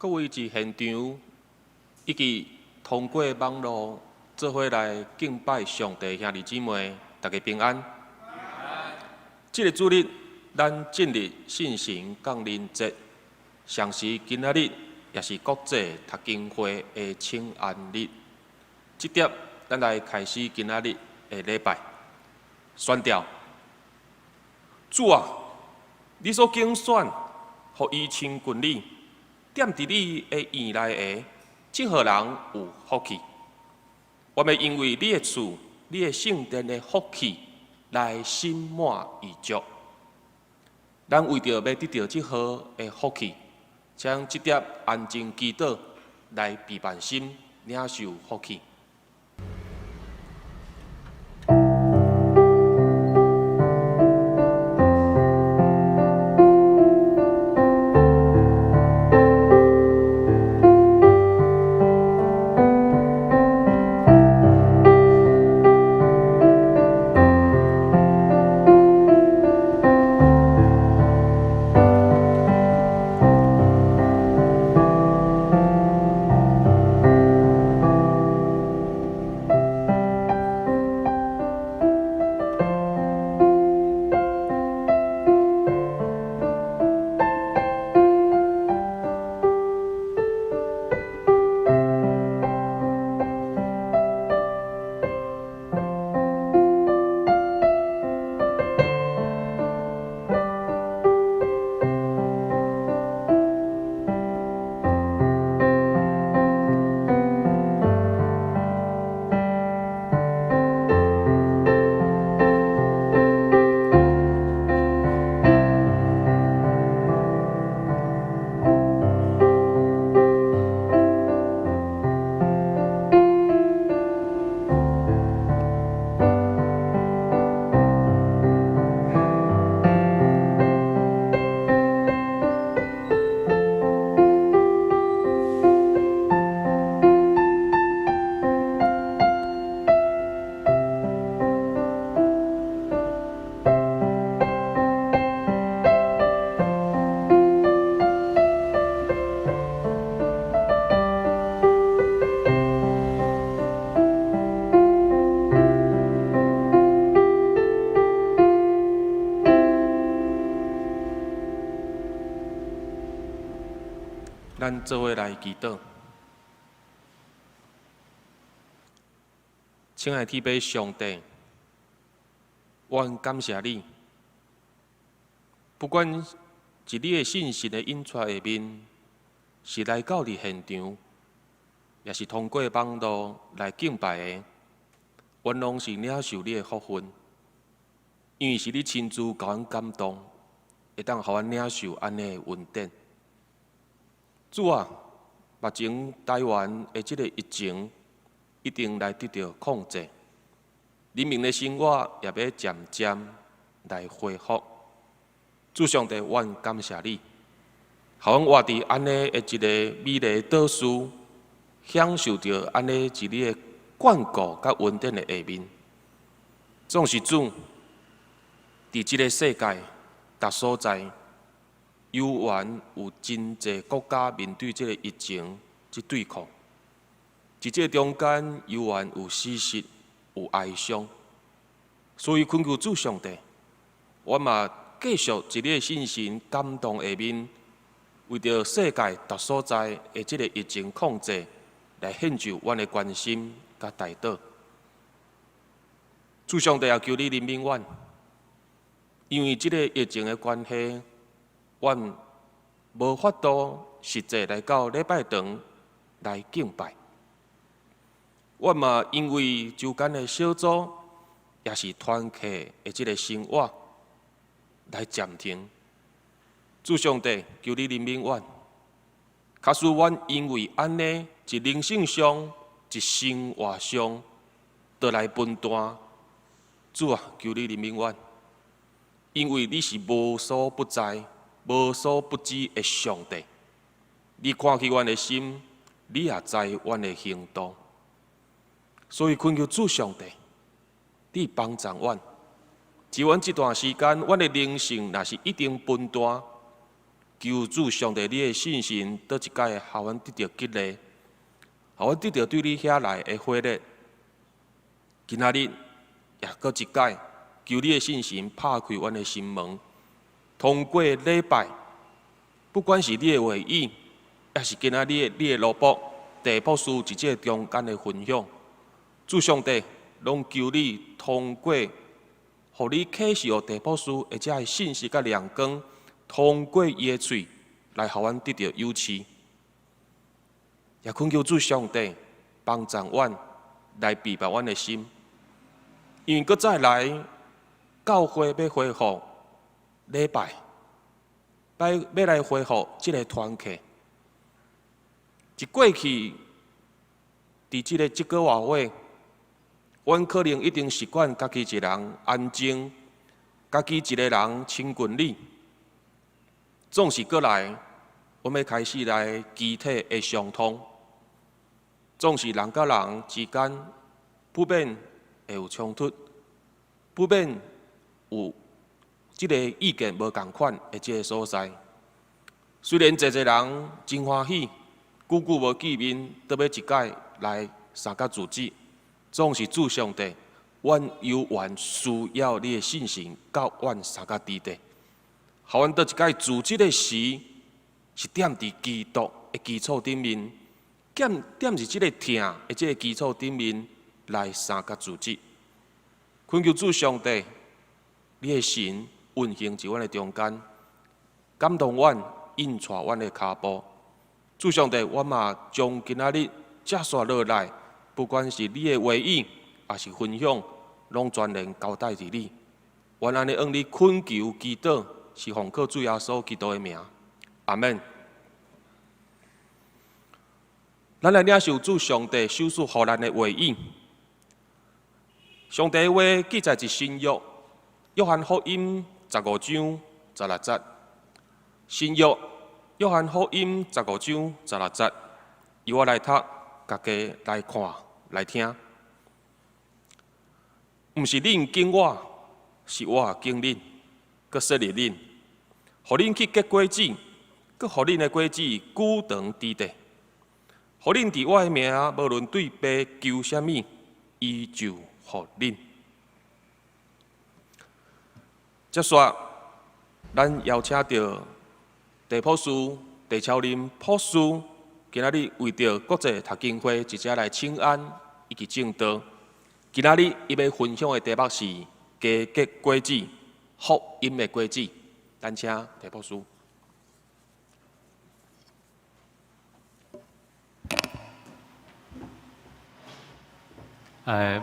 各位伫现场以及通过网络做伙来敬拜上帝兄弟姊妹，大家平安。这个主日，咱进入信心降临节，上时今仔日也是国际读经会的请安日。这点，咱来开始今仔日的礼拜。宣调，主啊，你所拣选，互伊亲近你，踮伫你的院内的，这号人有福气。我们因为你的厝、你的圣殿的福气，来心满意足。咱为着要得到这号的福气，将这点安静祈祷来备办心，领受福气。咱做伙来祈祷，亲爱的天父上帝，我感谢你，不管是你的信息的引出下面，是来到你现场，也是通过网络来敬拜的，我拢是领受你的福分，因为是你亲自甲阮感动，会当互阮领受安尼的恩典。主啊，目前台湾的这个疫情一定来得到控制，人民的生活也要渐渐来恢复。主上帝，我感谢你，互阮活伫安尼的一个美丽的岛屿，享受着安尼一日的眷顾甲恩典的下面。总是主，伫这个世界各所在。犹原有真济国家面对这个疫情去对抗，在这中间犹原有死失、有哀伤，所以恳求主上帝，我嘛继续一个信心感动下面，为着世界各所在的这个疫情控制，来献上阮的关心甲代祷。主上帝也求你怜悯阮，因为这个疫情的关系。阮无法度实际来到礼拜堂来敬拜，阮嘛因为周间的小组也是团契的这个生活来暂停。主上帝，求你怜悯阮，假使阮因为安尼一灵性上、一生活上，倒来分担，主啊，求你怜悯阮，因为你是无所不在。无所不知的上帝，你看起阮的心，你也知阮的行动，所以恳求主上帝，你帮助阮，伫阮这段时间，阮的灵性若是一定分担，求主上帝你的信心，倒一届互阮得到激励，互阮得到对你遐来的火力。今仔日也搁一届，求你的信心拍开阮的心门，通过礼拜，不管是你的会议，也是今仔日你的萝卜、地卜书一节中间的分享，主上帝拢求你通过，互你启示予地卜书，或者是信息甲亮光，通过伊的嘴来互阮得到有赐。也恳求主上帝帮助阮来避白阮的心，因为搁再来教会要恢复礼拜，要来恢复即个团契。一过去，伫即个个月，阮可能一定习惯家己一人安静，家己一个人清群里。总是过来，我们开始来肢体的相通。总是人甲人之间不免会有冲突，不免有即个意见无共款的即个所在。虽然侪人真欢喜，久久无见面，倒要一届来相甲自己，总是主上帝，阮有缘需要你的信心，到阮相甲伫地，互阮倒一届自己的时，是踮伫基督的基础顶面。踮伫即个听的即个基础顶面来相甲自己，恳求主上帝，你的神运行伫阮的中间，感动阮，引带阮的脚步。主上帝，我嘛将今仔日接续落来，不管是你的话语，也是分享，拢全然交代伫你。愿安尼向你恳求祈祷，是奉靠主耶稣基督的名，阿门。咱来领受主上帝授予予咱的话语。上帝的话记载伫新约，约翰福音15章16节。新约，约翰福音15章16节。由我来读，大家来看来听。毋是恁敬我，是我敬恁，佮设立恁，互恁去结果子，佮互恁的果子久长伫地。互恁伫我的名，无论对爸求啥物，伊就互恁。接续，咱邀请到地普斯、地超林普斯，今仔日为着国际读经会一只来请安以及正道。今仔日伊要分享的题目是加结果子，福音的果子。咱请地普斯。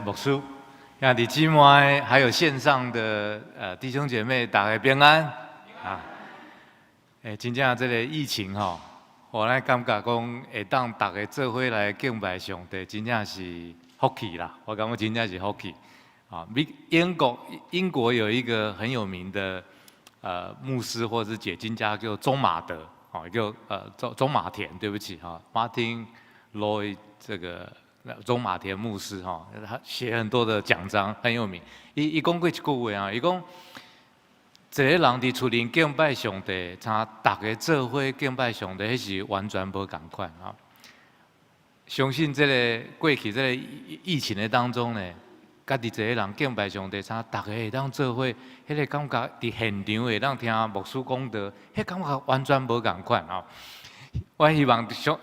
牧师，兄弟姊妹，还有线上的弟兄姐妹，大家平安啊！真正这个疫情吼，互咱感觉讲会当大家做伙来敬拜上帝，真正是福气啦！我感觉真正是福气啊！英国有一个很有名的牧师或者是解经家，叫钟马德，哦，叫钟马田，对不起哈 ，Martin Lloyd 这个。钟马田牧师哈，他写很多的讲章，很有名。伊讲过一句话啊，伊讲，一个人伫厝里敬拜上帝，像大家做伙敬拜上帝，迄是完全无共款啊。相信这个过去这个疫情的当中呢，家己一个人敬拜上帝，像大家会当做伙，迄个感觉伫现场会当听牧师讲道，迄感觉完全无共款啊。我希望兄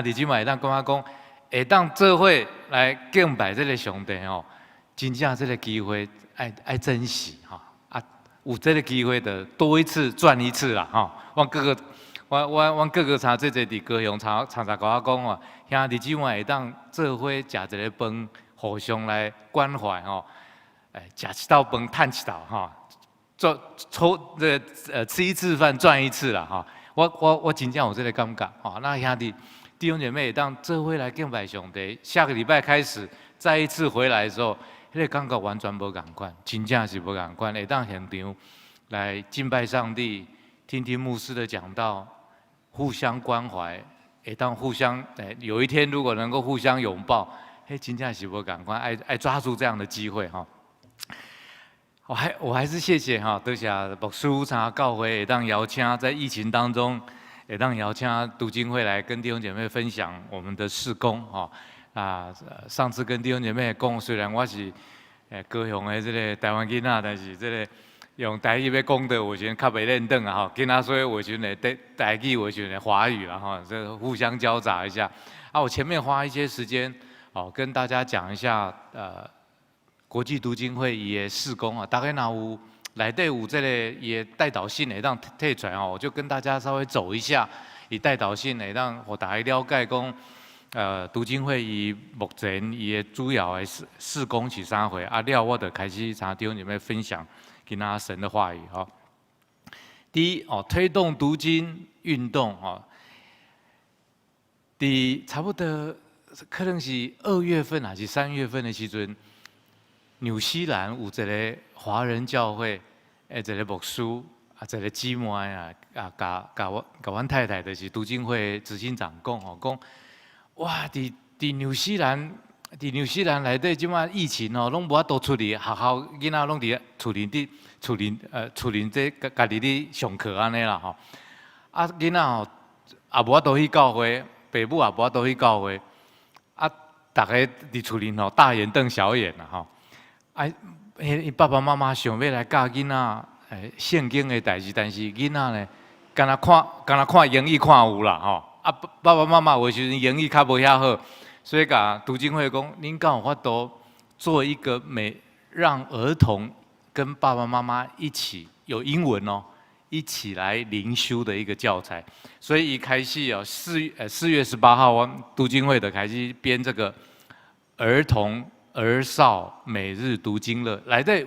弟姊妹会当感觉讲。会当做伙来敬拜这个上帝哦，真正这个机会爱珍惜哈啊！有这个机会的多一次赚一次啦哈！阮哥哥查这伫高雄常甲我讲哦，兄弟姊妹会当做伙食一个饭，互相来关怀哦，食一道饭趁一道哈，吃一次饭赚一次啦哈！我真正有这个感觉哦，那兄弟。弟兄姐妹，当做伙来敬拜上帝，下个礼拜开始再一次回来的时候，迄个感觉完全无共款，真正是无共款。会当现场来敬拜上帝，听听牧师的讲道，互相关怀，会当互相有一天如果能够互相拥抱，迄真正是无共款，爱抓住这样的机会哈。我还是谢谢哈，多谢牧师参教会会当邀请在疫情当中，会当邀请读经会来跟弟兄姐妹分享我们的事工哈。上次跟弟兄姐妹讲，虽然我是高雄的这个台湾囡仔，但是这个用台语要讲的，我觉得较袂认得啊哈。囡仔所以我觉得台语，我觉得华语了哈，这互相交杂一下。我前面花一些时间跟大家讲一下国际读经会伊的事工大概若有内底有这个伊的带导性会当退出来我就跟大家稍微走一下，以带导性会当互大家了解讲，读经会伊目前伊的主要的事工是啥货了我就开始常弟兄姐妹分享跟大家神的话语第一推动读经运动差不多可能是2月份还是3月份的时阵。纽西兰有一个华人教会，一个牧师一个姊妹甲阮太太就是读经会执行长讲哇，伫纽西兰内底即马疫情拢无法度出去，学校囡仔拢伫厝里这家己咧上课安尼啦囡仔也无法度去教会，爸母也无法度去教会，大家伫厝里大眼瞪小眼啦爸爸妈妈想要来教囡仔圣经的代志，但是囡仔呢，敢若看英语看有啦爸爸妈妈有时阵英语较无遐好，所以甲读经会讲，恁敢有法度做一个让儿童跟爸爸妈妈一起有英文一起来灵修的一个教材，所以一开始4月18号，我读经会的开始编这个儿少每日读经乐，内底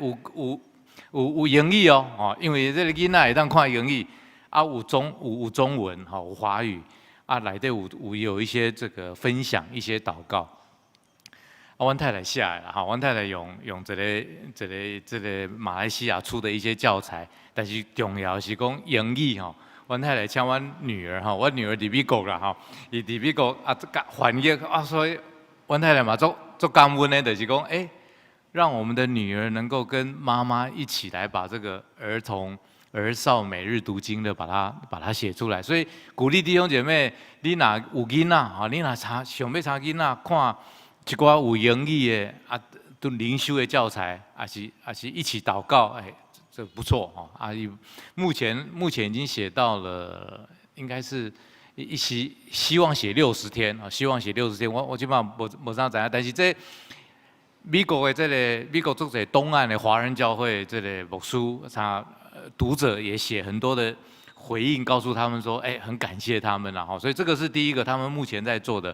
有英语因为这个囡仔会当看英语有中文有华语内底有一些这个分享一些祷告阮太太下来了阮太太用这个马来西亚出的一些教材，但是重要是讲英语阮太太请阮女儿阮女儿伫美国啦伊伫美国翻译所以阮太太嘛做感恩的，就是讲，让我们的女儿能够跟妈妈一起来把这个儿少每日读经的把它写出来。所以鼓励弟兄姐妹，你若有囡仔你若想要查囡仔看一寡有英语的都灵修的教材，还是一起祷告，这不错目前已经写到了，应该是。希望写60天希望写60天。我基本上无啥知影，但是这美国的美国做者东岸的华人教会这个牧师，读者也写很多的回应，告诉他们说，很感谢他们啦所以这个是第一个，他们目前在做的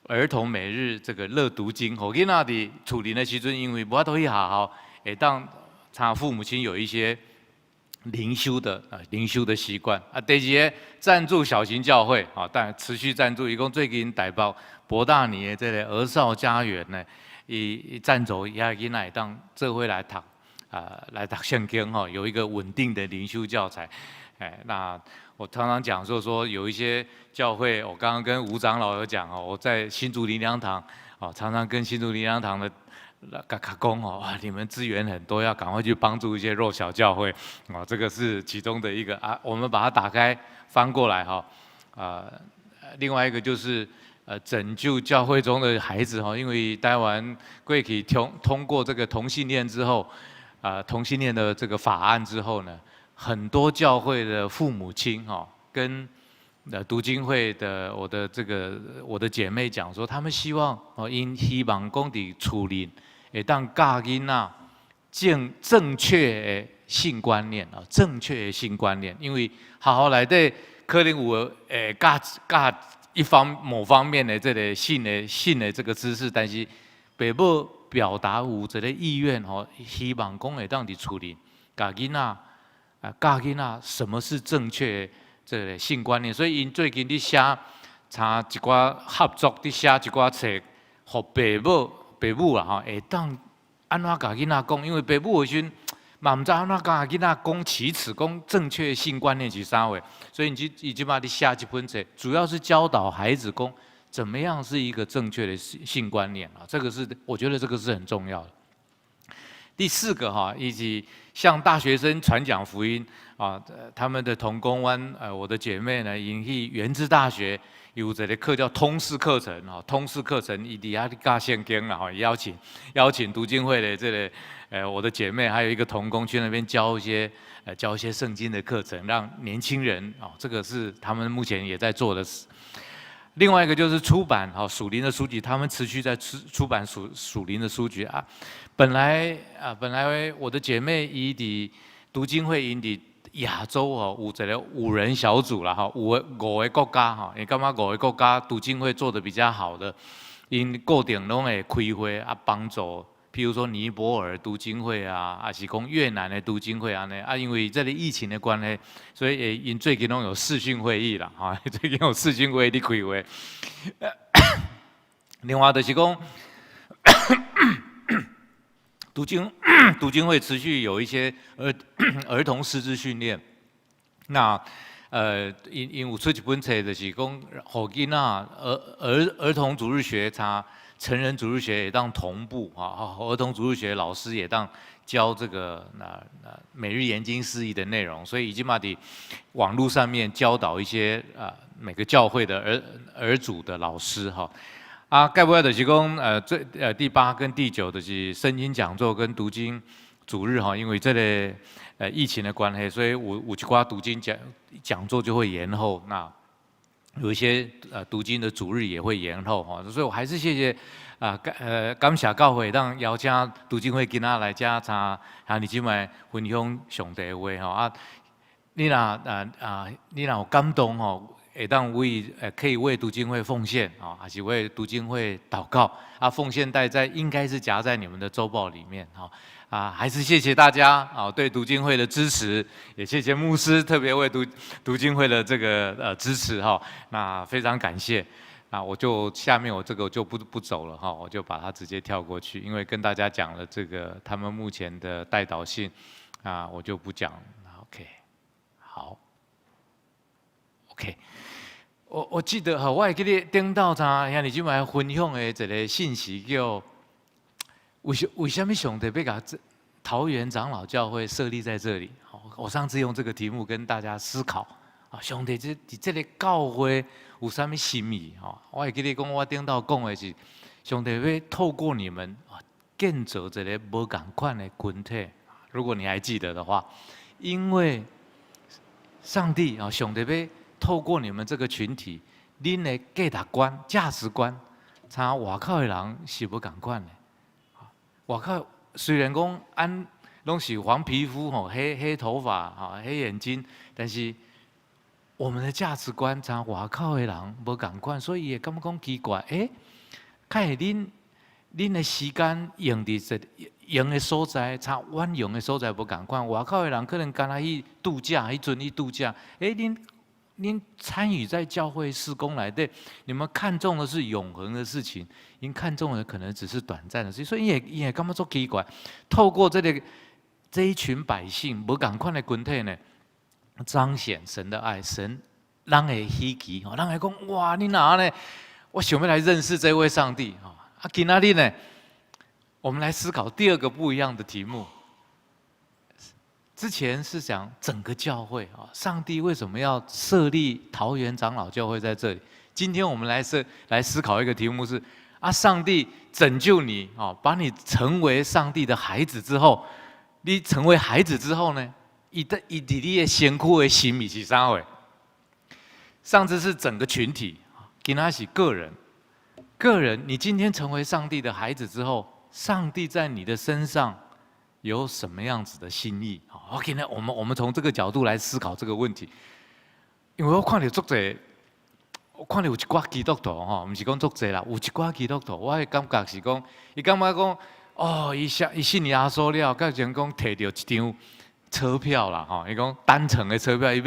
儿童每日这个乐读经。囡仔伫厝里的时阵，因为无法度去学校，会当父母亲有一些。灵修的习惯第二个赞助小型教会但持续赞助，一共最近台北博大尼的这个儿少家园呢，伊赞助遐囡仔当做伙来读圣经有一个稳定的灵修教材。那我常常讲说有一些教会，我刚刚跟吴长老有讲我在新竹灵粮堂常常跟新竹灵粮堂的。讲你们资源很多，要赶快去帮助一些弱小教会这个是其中的一个我们把它打开翻过来另外一个就是拯救教会中的孩子因为台湾过去通过这个同性恋之后同性恋的这个法案之后呢，很多教会的父母亲跟读经会的我的姐妹讲说，他们希望因希望讲伫厝里会当教囡仔正确的性观念正确的性观念，因为学校内底可能有教某方面的这个性的这个知识，但是爸母表达有这个意愿希望讲会当伫厝里教囡仔什么是正确的这个性观念，所以因最近伫写一寡合作，伫写一寡册，互爸母会当安怎甲囡仔讲？因为爸母有时阵嘛毋知安怎甲囡仔讲启齿，讲正确的性观念是啥话，所以伊即摆伫写一本册，主要是教导孩子讲怎么样是一个正确的性观念这个是我觉得这个是很重要的。第4个哈，以及向大学生传讲福音啊，他们的同工湾我的姐妹呢，因去原治大学有一个课叫通识课程啊，通识课程伊底下教圣经啦哈，邀请读经会的这个我的姐妹还有一个同工去那边教一些圣经的课程，让年轻人啊，这个是他们目前也在做的事。另外一个就是出版属灵的书籍，他们持续在出版属灵的书籍啊。本来我的姐妹伊伫读经会因伫亚洲有一个5人小组啦5个国家因感觉5个国家读经会做得比较好的，因固定拢会开会啊，帮助。譬如说尼泊尔读经会啊，还是讲越南的读经会啊呢因为这里疫情的关系，所以因最近拢有视讯会议啦最近有视讯会议的开会。另外就是讲，读经会持续有一些儿童师资训练。那因有出一本册就是讲，互囡仔儿童主日学成人主日学也当同步儿童主日学老师也当教这个每日研经释义的内容，所以已经在网络上面教导一些每个教会的儿主的老师该不会就是讲第8跟第9就是圣经讲座跟读经主日因为这个疫情的关系，所以有一寡读经讲座就会延后，那有一些读经的主日也会延后所以我还是谢谢感谢教会让邀请读经会今仔来这参你今摆分享上帝的话你若有感动会当可以为读经会奉献还是为读经会祷告奉献袋应该是夹在你们的周报里面还是谢谢大家对读经会的支持，也谢谢牧师特别为读经会的这个支持那非常感谢。我就下面我这个就不走了我就把它直接跳过去，因为跟大家讲了这个他们目前的代祷信我就不讲。OK， 好 ，OK， 我记得我会记得顶到像你今晚分享的一个信息叫。为什么上帝要把桃园长老教会设立在这里？我上次用这个题目跟大家思考上帝这个教会有什么心意我会记得讲，我顶到讲的是，上帝要透过你们建造一个无同款的群体。如果你还记得的话，因为上帝上帝要透过你们这个群体，恁的价值观，像外口的人是无同款的。外口虽然讲拢是黄皮肤黑头发黑眼睛，但是我们的价值观像外口的人无同款，所以也感觉讲奇怪，看下恁的时间用的所在，像阮用的所在无同款。外口的人可能干那去度假，迄阵去度假，您参与在教会事工来的，你们看重的是永恒的事情，您看重的可能只是短暂的事情，所以也感觉做奇怪。透过这一群百姓，无同款的群体呢，彰显神的爱，神让人喜奇，让人讲哇，你哪呢？我想要来认识这位上帝今仔日呢，我们来思考第2个不一样的题目。之前是讲整个教会上帝为什么要设立桃园长老教会在这里？今天我们来思考一个题目是上帝拯救你把你成为上帝的孩子之后，你成为孩子之后呢，你的先哭的心意是啥货？上次是整个群体，今天是个人。你今天成为上帝的孩子之后，上帝在你的身上有什么样子的心意？OK， 那我们从这个角度来思考这个问题。因为我看到有一寡基督徒不是讲足济啦，有一寡基督徒，我的感觉是讲，伊感觉讲，伊信耶稣了，甲人讲摕到一张车票啦，伊讲单程的车票，伊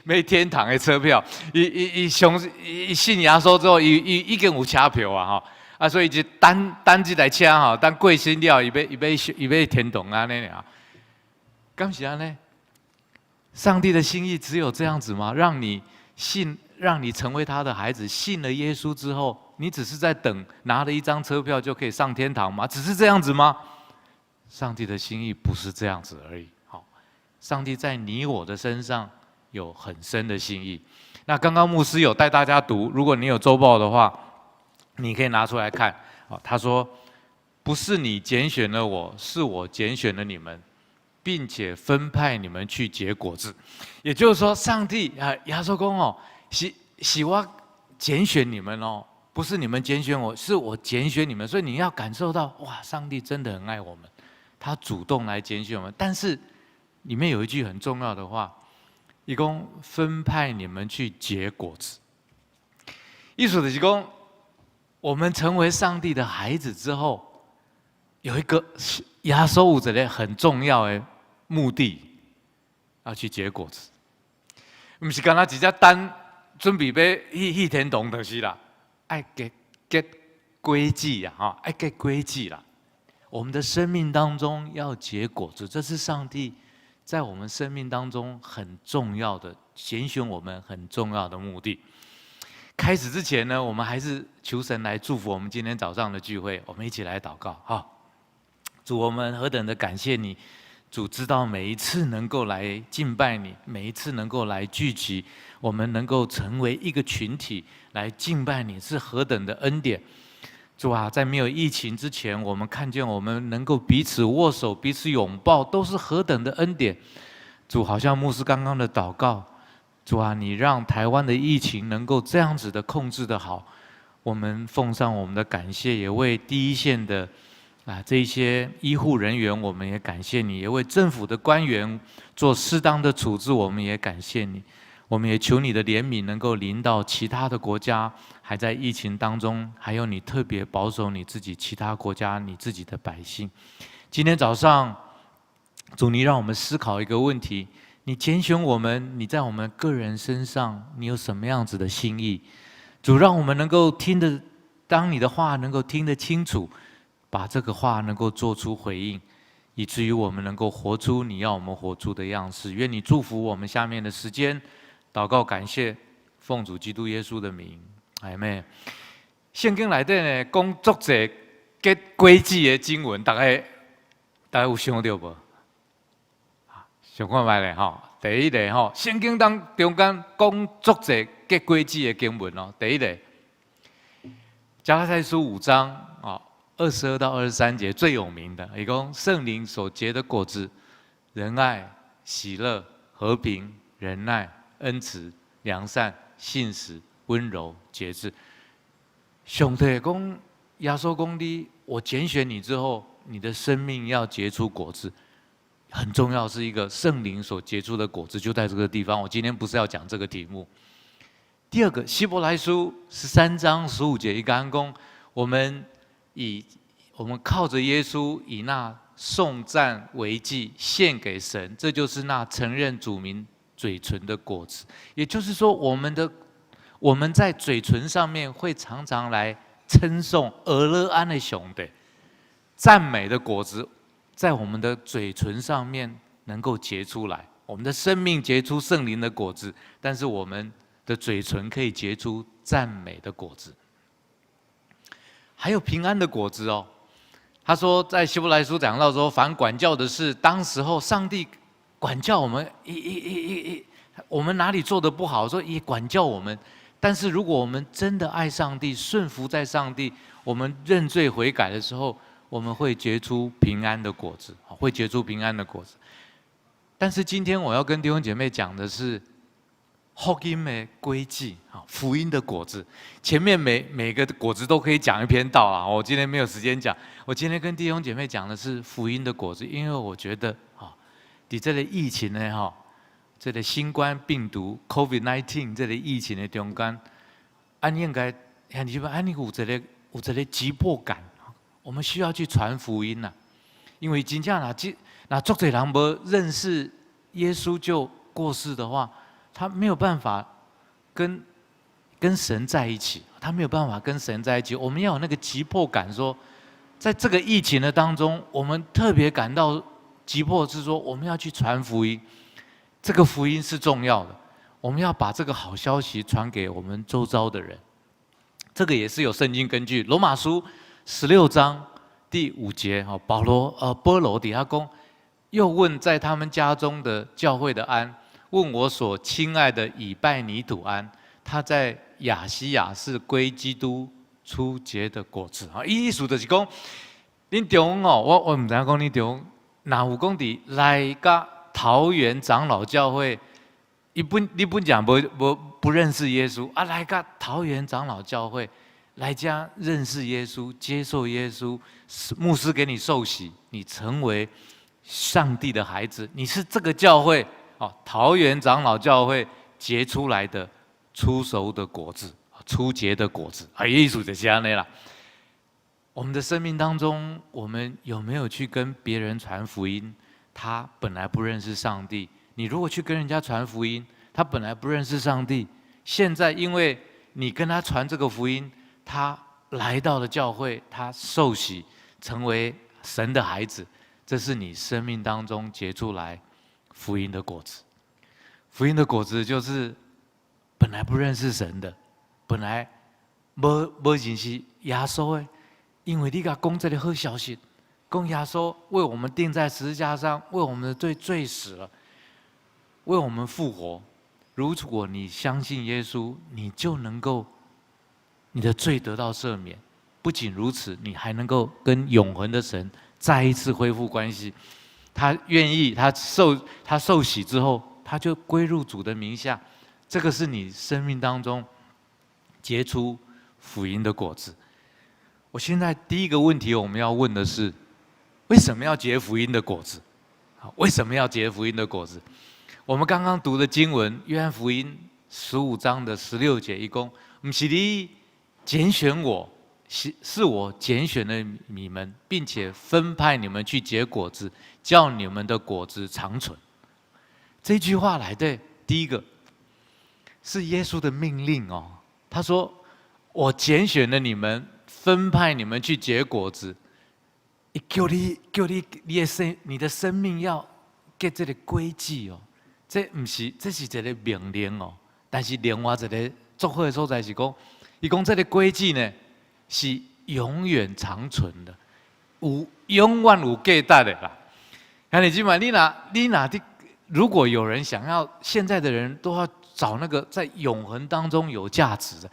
买天堂的车票，伊信耶稣之后，伊已经有车票所以就单这台车当过身了，伊要天堂安尼尔。敢是安尼？上帝的心意只有这样子吗？让你成为他的孩子，信了耶稣之后，你只是在等拿了一张车票就可以上天堂吗？只是这样子吗？上帝的心意不是这样子而已。好，上帝在你我的身上有很深的心意。那刚刚牧师有带大家读，如果你有周报的话，你可以拿出来看。他说：“不是你拣选了我，是我拣选了你们，并且分派你们去结果子。”也就是说，上帝耶稣公哦，是我拣选你们哦，不是你们拣选我，是我拣选你们。所以你要感受到，哇，上帝真的很爱我们，他主动来拣选我们。但是里面有一句很重要的话。一共分派你们去结果子，意思就是说，我们成为上帝的孩子之后，有一个亚收五者的很重要的目的，要去结果子。不是刚才只只单准备要去天堂就是啦，爱结规矩啊，哈，爱结规矩啦。我们的生命当中要结果子，这是上帝在我们生命当中很重要的拣选我们很重要的目的。开始之前呢，我们还是求神来祝福我们今天早上的聚会，我们一起来祷告哈。主，我们何等的感谢你，主知道每一次能够来敬拜你，每一次能够来聚集，我们能够成为一个群体来敬拜你，是何等的恩典。主啊，在没有疫情之前，我们看见我们能够彼此握手、彼此拥抱，都是何等的恩典。主，好像牧师刚刚的祷告，主啊，你让台湾的疫情能够这样子的控制得好，我们奉上我们的感谢，也为第一线的这些医护人员，我们也感谢你，也为政府的官员做适当的处置，我们也感谢你。我们也求你的怜悯能够临到其他的国家，还在疫情当中，还有你特别保守你自己其他国家你自己的百姓。今天早上，主，你让我们思考一个问题：你拣选我们，你在我们个人身上，你有什么样子的心意？主，让我们能够听得，当你的话能够听得清楚，把这个话能够做出回应，以至于我们能够活出你要我们活出的样式。愿你祝福我们下面的时间。祷告感谢，奉主基督耶稣的名，阿们。圣经内底呢，讲足者结规矩的经文，大家有想到无？想看卖咧吼，第一个吼，圣经中间讲足者结规矩的经文哦，第一个，加拉太书5章22到23节最有名的，也讲圣灵所结的果子，仁爱、喜乐、和平、忍耐。恩慈、良善、信实、温柔、节制。上帝讲，耶稣讲你，我拣选你之后，你的生命要结出果子，很重要，是一个圣灵所结出的果子，就在这个地方。我今天不是要讲这个题目。第二个，希伯来书13章15节一个安公，我们靠着耶稣，以那颂赞为祭献给神，这就是那承认主名嘴唇的果子。也就是说，我们在嘴唇上面会常常来称颂俄勒安的兄弟，赞美的果子在我们的嘴唇上面能够结出来。我们的生命结出圣灵的果子，但是我们的嘴唇可以结出赞美的果子，还有平安的果子哦。他说，在希伯来书讲到说，凡管教的事，当时候上帝管教我们，我们哪里做得不好，说也管教我们。但是如果我们真的爱上帝，顺服在上帝，我们认罪悔改的时候，我们会结出平安的果子，会结出平安的果子。但是今天我要跟弟兄姐妹讲的是福音的规矩，福音的果子。前面每个果子都可以讲一篇道啊，我今天没有时间讲。我今天跟弟兄姐妹讲的是福音的果子，因为我觉得在这个疫情呢，这个新冠病毒 COVID-19 这个疫情的中间，应该有一个急迫感，我们需要去传福音呐。因为真正那作者人不认识耶稣就过世的话，他没有办法跟神在一起，他没有办法跟神在一起。我们要有那个急迫感，说在这个疫情的当中，我们特别感到急迫，是说我们要去传福音。这个福音是重要的，我们要把这个好消息传给我们周遭的人。这个也是有圣经根据，罗马书16章第5节保罗底下讲，又问在他们家中的教会的安，问我所亲爱的以拜尼土安，他在亚西亚是归基督初结的果子。意思就是讲，恁中我唔知影讲恁中，哪有讲伫来甲桃园长老教会，你本讲不认识耶稣啊，来甲桃园长老教会。来家认识耶稣，接受耶稣，牧师给你受洗，你成为上帝的孩子，你是这个教会桃园长老教会结出来的初熟的果子，初结的果子意思就是这样啦。我们的生命当中，我们有没有去跟别人传福音？他本来不认识上帝，你如果去跟人家传福音，他本来不认识上帝，现在因为你跟他传这个福音，他来到了教会，他受洗，成为神的孩子，这是你生命当中结出来福音的果子。福音的果子就是本来不认识神的，本来没认识耶稣的，因为你甲讲这个好消息，讲耶稣为我们钉在十字架上，为我们的罪死了，为我们复活。如果你相信耶稣，你就能够。你的罪得到赦免，不仅如此，你还能够跟永恒的神再一次恢复关系。他愿意，他受洗之后，他就归入主的名下。这个是你生命当中结出福音的果子。我现在第一个问题，我们要问的是：为什么要结福音的果子？为什么要结福音的果子？我们刚刚读的经文，约翰福音15章的16节，一共不是你拣选我，是我拣选了你们，并且分派你们去结果子，叫你们的果子长存。这句话来的第一个是耶稣的命令他说：“我拣选了你们，分派你们去结果子。”叫你的生命要给这个轨迹这不是，这是一个命令但是另外一个祝福的所在是讲。伊讲这个轨迹呢，是永远长存的，永远有价值的啦。看你今晚，你哪的？如果有人想要，现在的人都要找那个在永恒当中有价值的，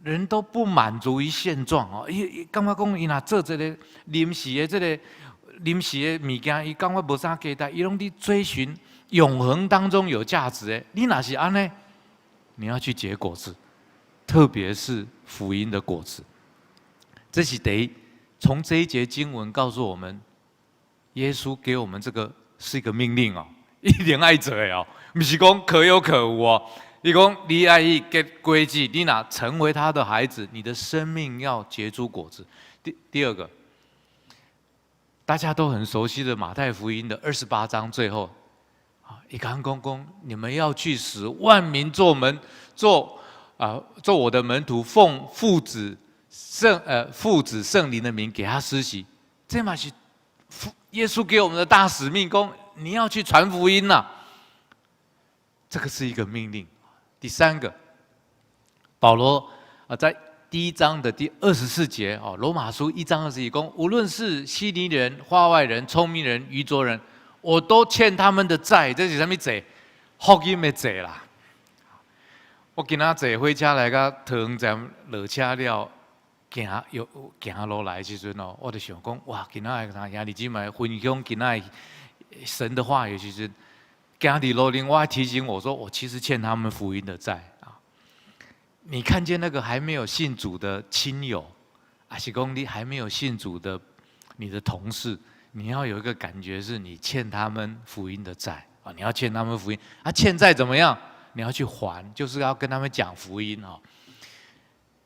人都不满足于现状伊感觉讲伊若做这个临时的物件，伊感觉无啥价值，伊拢伫追寻永恒当中有价值的。你哪是安呢？你要去结果子。特别是福音的果子，这是从这一节经文告诉我们，耶稣给我们这个是一个命令一定爱做的不是讲可有可无伊讲你爱去结果子，你若成为他的孩子，你的生命要结出果子。第二个，大家都很熟悉的马太福音的28章最后，伊讲你们要去使万民做我的门徒，奉父子圣灵的名给他施洗，这嘛是耶稣给我们的大使命，说你要去传福音这个是一个命令。第三个，保罗在第1章的第24节罗马书1章21讲，无论是希尼人、化外人、聪明人、愚拙人，我都欠他们的债。这是什么债？福音的债啦。我今仔坐火车来到桃园站落车了，行路来的时阵我就想讲，哇，今仔个兄弟姊妹分享今仔神的话语时阵，行伫路顶，我提醒我说，我其实欠他们福音的债你看见那个还没有信主的亲友，还是讲你还没有信主的你的同事，你要有一个感觉是你欠他们福音的债你要欠他们福音欠债怎么样？你要去还，就是要跟他们讲福音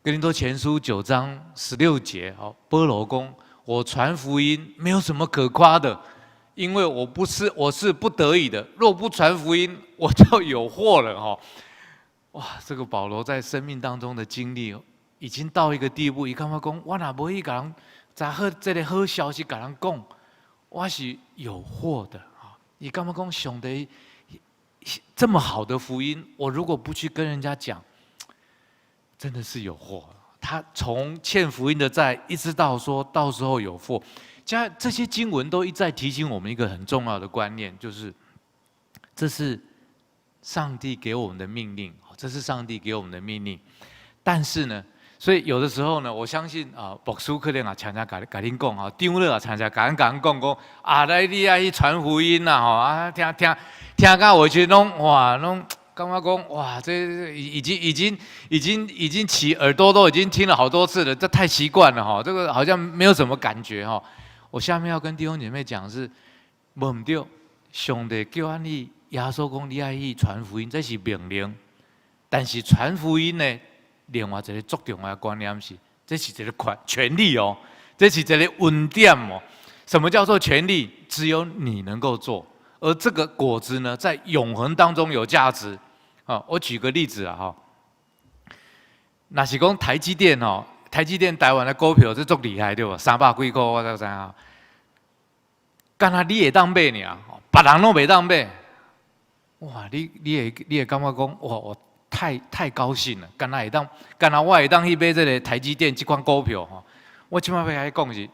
哥林多前书9章16节保罗说，我传福音没有什么可夸的，因为我是不得已的，若不传福音，我就有祸了哇，这个保罗在生命当中的经历已经到一个地步，伊感觉讲，我若无去甲人在这个好消息甲人讲，我是有祸的伊感觉讲，上帝这么好的福音，我如果不去跟人家讲，真的是有祸。他从欠福音的债，一直到说到时候有祸，这些经文都一再提醒我们一个很重要的观念，就是这是上帝给我们的命令，这是上帝给我们的命令。但是呢，所以有的时候呢，我相信牧师可能常常甲恁讲长老常常甲咱讲来你爱去传福音啦听到我觉得拢感觉讲哇，这已经起耳朵都已经听了好多次了，这太习惯了这个好像没有什么感觉我下面要跟弟兄姐妹讲是，无唔对，上帝叫你耶稣讲你爱去传福音，这是命令。但是传福音呢，另外一个最重要的观念是，这是一个权利这是一个恩典什么叫做权利？只有你能够做。而这个果子呢，在永恒当中有价值我举个例子那是讲台积电台湾的股票是足厉害对吧？300几块我才知道，干那你会当买呢，别人都袂当买。哇，你会感觉讲哇，我太高兴了，干那我会当去买这个台积电这款股票我今晚要来讲是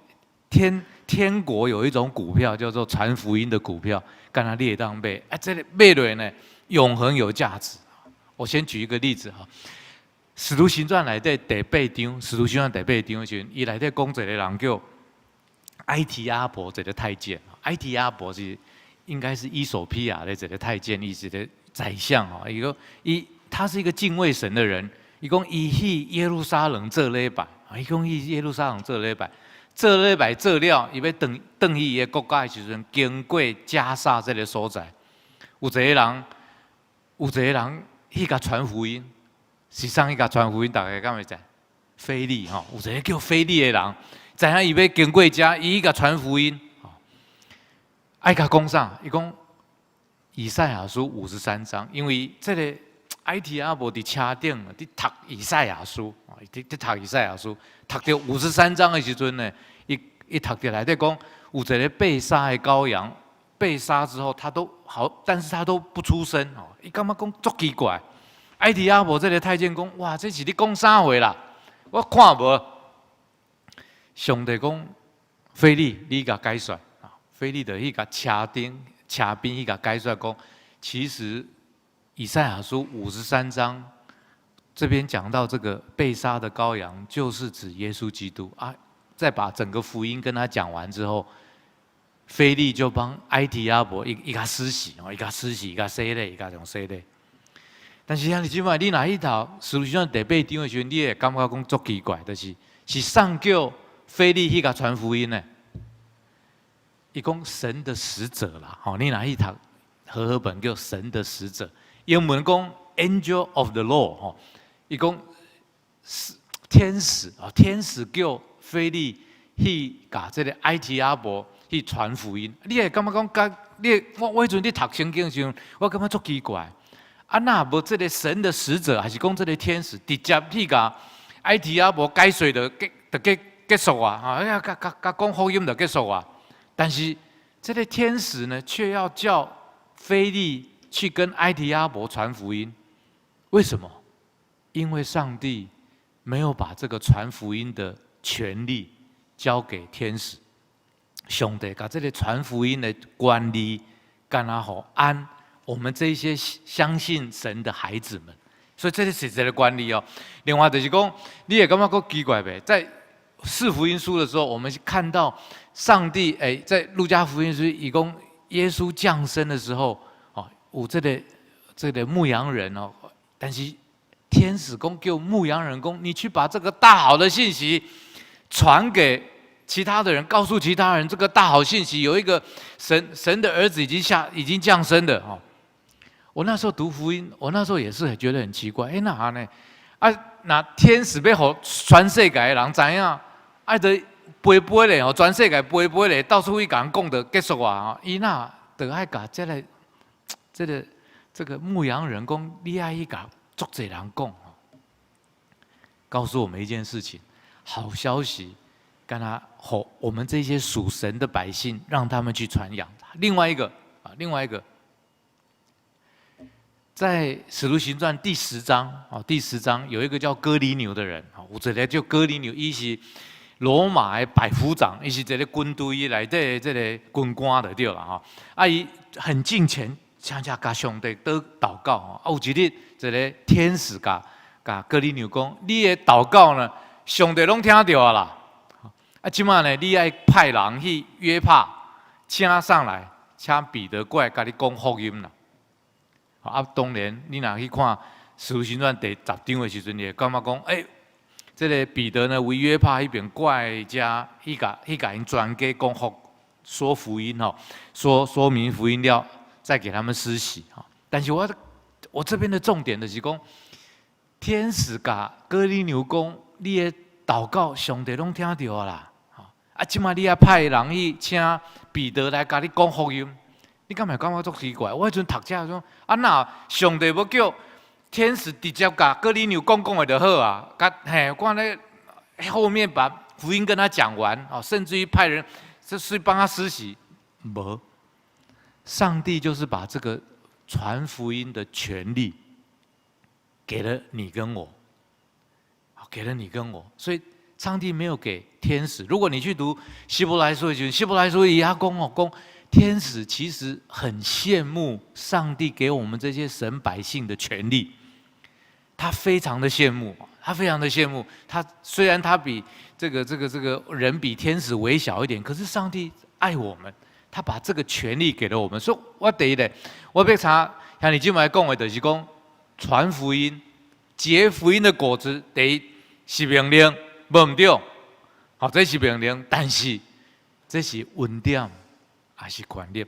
天国有一种股票叫做传福音的股票，干那你会当买这个买落呢，永恒有价值。我先举一个例子使徒行传内底第8章，使徒行传第8章的时候，伊内底讲一个人叫埃提阿伯这个太监，埃提阿伯是应该是伊索比亚的这个太监，伊是个宰相他是一个敬畏神的人。伊讲伊去耶路撒冷做礼拜，伊讲去耶路撒冷做礼拜做了，伊要回去伊个国家的时阵，经过加沙这个所在，有一个人去甲传福音，是上去甲传福音，大家敢会知？腓利有一个叫腓利的人，知影伊要经过遮，伊去甲传福音，爱甲讲啥？伊讲以赛亚书53章，因为这个埃提阿伯伫车顶，伫读以赛亚书，伫读以赛亚书，读到53章的时阵呢，伊读到内底讲，有一个被杀的羔羊，被杀之后他都好，但是他都不出声伊感觉讲足奇怪。埃提阿伯这个太监讲，哇，这是你讲啥话啦？我看无。上帝讲，腓利，你甲解说腓利就去甲车边去甲解说讲，其实以赛亚书53章这边讲到这个被杀的羔羊，就是指耶稣基督再把整个福音跟他讲完之后，腓利就帮埃提阿伯伊甲施洗伊甲洗礼，伊甲用洗礼。但是你即摆你若去读使徒行传第8章的时候，你会感觉讲足奇怪，是上叫腓利去甲传福音呢？伊讲神的使者啦，你若去读和合本叫神的使者，英文讲 angel of the Lord，伊讲天使叫腓利去甲这个埃提阿伯去传福音。你会感觉讲，我迄阵咧读圣经的时候，我感觉足奇怪。那无这个神的使者，还是讲这个天使，直接去甲埃提阿伯解说就结束甲讲福音就结束但是这个天使呢，却要叫腓利去跟埃提阿伯传福音。为什么？因为上帝没有把这个传福音的权利交给天使，上帝把这个传福音的管理，干那好安我们这些相信神的孩子们，所以这是一个管理另外就是讲，你也感觉够奇怪呗？在四福音书的时候，我们看到上帝在路加福音书，以供耶稣降生的时候有这个牧羊人但是天使公叫牧羊人公，你去把这个大好的信息传给其他的人，告诉其他人这个大好信息，有一个神的儿子已经降生的我那时候读福音，我那时候也是觉得很奇怪，那呢？那天使要给全世界的人知影，就飞咧全世界飞咧，到处去甲人讲就结束伊那就爱甲这个牧羊人讲，你爱去甲足侪人讲告诉我们一件事情，好消息，跟他我们这些属神的百姓，让他们去传扬。另外一个，在《使徒行传》第10章第10章有一个叫哥尼流的人有一个叫哥尼流，伊是罗马的百夫长，伊是这个军队内底这个军官就对了伊很敬虔，常常甲上帝祷告有一日，这个天使甲哥尼流讲：你的祷告呢，上帝拢听到啦。即马呢，你爱派人去约帕，请上来，请彼得过来甲你讲福音啦。当然，你若去看《使徒行传》第10章的时阵，你会感觉讲，这个彼得呢，为约帕迄边过来遮，去甲因转给讲说福音说明福音了，再给他们施洗但是我这边的重点就是讲，天使甲哥尼流讲，你的祷告上帝拢听到啦。即马你要派人去请彼得来甲你讲福音，你敢会感觉足奇怪？我迄阵读册说，那上帝要叫天使直接甲哥尼流讲的就好啊，我咧后面把福音跟他讲完甚至于派人是帮他施洗，无。上帝就是把这个传福音的权利给了你跟我，给了你跟我，所以上帝没有给天使。如果你去读希伯来书的时候，希伯来书也要讲天使其实很羡慕上帝给我们这些神百姓的权利，他非常的羡慕，他非常的羡慕。他虽然他比这个人比天使微小一点，可是上帝爱我们，他把这个权利给了我们。所以我第一咧，我要查像你今晚讲的，就是讲传福音、结福音的果子，第一是命令。无唔对，这是命令，但是这是恩典还是权利？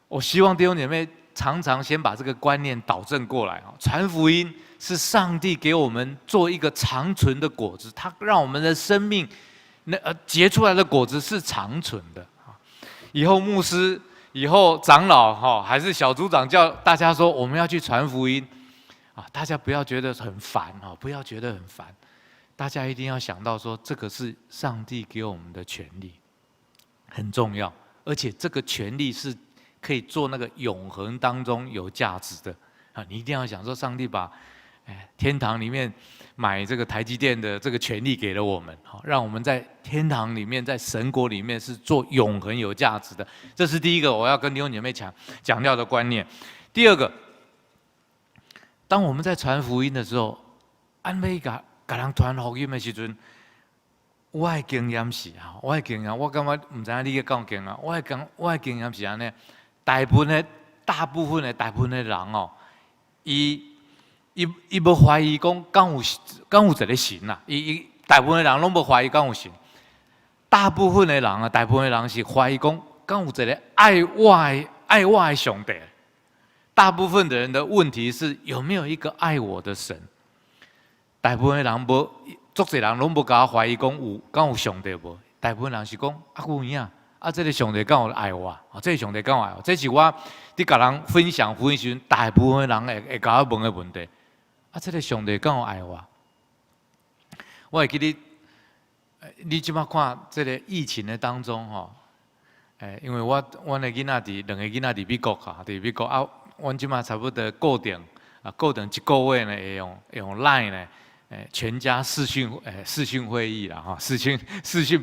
我希望弟兄姐妹常常先把这个观念导正过来传福音是上帝给我们做一个长存的果子，他让我们的生命结出来的果子是长存的。以后牧师、以后长老还是小组长叫大家说我们要去传福音大家不要觉得很烦不要觉得很烦。大家一定要想到说，这个是上帝给我们的权利，很重要，而且这个权利是可以做那个永恒当中有价值的你一定要想说，上帝把天堂里面买这个台积电的这个权利给了我们让我们在天堂里面，在神国里面是做永恒有价值的。这是第一个我要跟弟兄姐妹强调的观念。第二个，当我们在传福音的时候，安慰甲人传福音的时阵，我的经验是我感觉唔知影你嘅讲经我的经验是安尼，大部分的人伊无怀疑讲敢有一个神啊，伊大部分的人拢无怀疑敢有神，大部分的人是怀疑讲敢有一个爱我的上帝。大部分的人的问题是有没有一个爱我的神？大部分的人无，足侪人拢无甲我怀疑讲敢有上帝无？大部分人是讲有影这个上帝敢有爱我？这个上帝敢有爱我？这是我伫甲人分享福音时，大部分的人会甲我问的问题。这个上帝敢有爱我？我会记你即摆看这个疫情的当中因为阮的囡仔2个囡仔伫美国伫美国阮即摆差不多固定1个月呢，会用 Line 呢。全家视讯会议啦视讯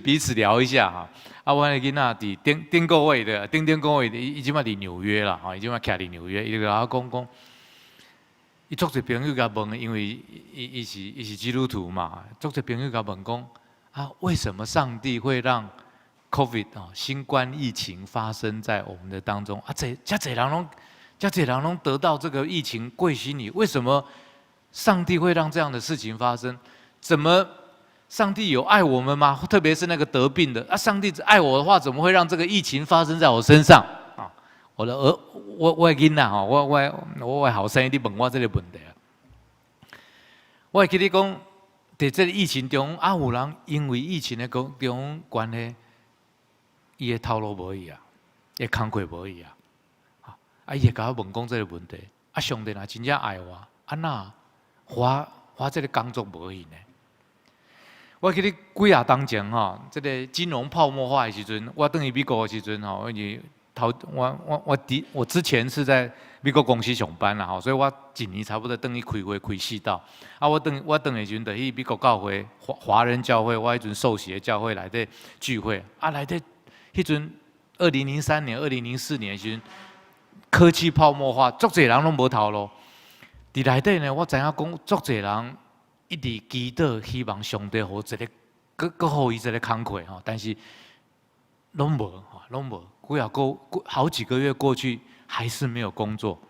彼此聊一下我的囡仔伫顶个月的，伊即摆伫纽约啦伊即摆徛伫纽约，伊就甲我讲，伊足侪朋友甲问，因为伊是基督徒嘛，足侪朋友甲问讲为什么上帝会让 COVID 新冠疫情发生在我们的当中遮侪人拢得到这个疫情过身去，为什么？上帝会让这样的事情发生？怎么？上帝有爱我们吗？特别是那个得病的上帝只爱我的话，怎么会让这个疫情发生在我身上我的囡仔我的后生你问我这个问题我会记得讲，在这个疫情中有人因为疫情的中关系，伊的头路无去伊的工课无去伊会甲我问讲这个问题上帝若真正爱我那？我这个工作无去呢。我记得几啊当前这个金融泡沫化的时阵，我转去美国的时阵因为我之前是在美国公司上班啦，所以我一年差不多等于开会开4道。啊，我等的时阵就去美国教会华人教会，我迄阵受洗的教会内底聚会，啊内底迄阵2003年、2004年的时阵，科技泡沫化，足侪人拢无头路。伫内底呢，我知影讲足侪人一直祈祷，希望上帝互一个，搁互伊一个工课吼，但是拢无，拢无。好几个月过去，还是没有工作。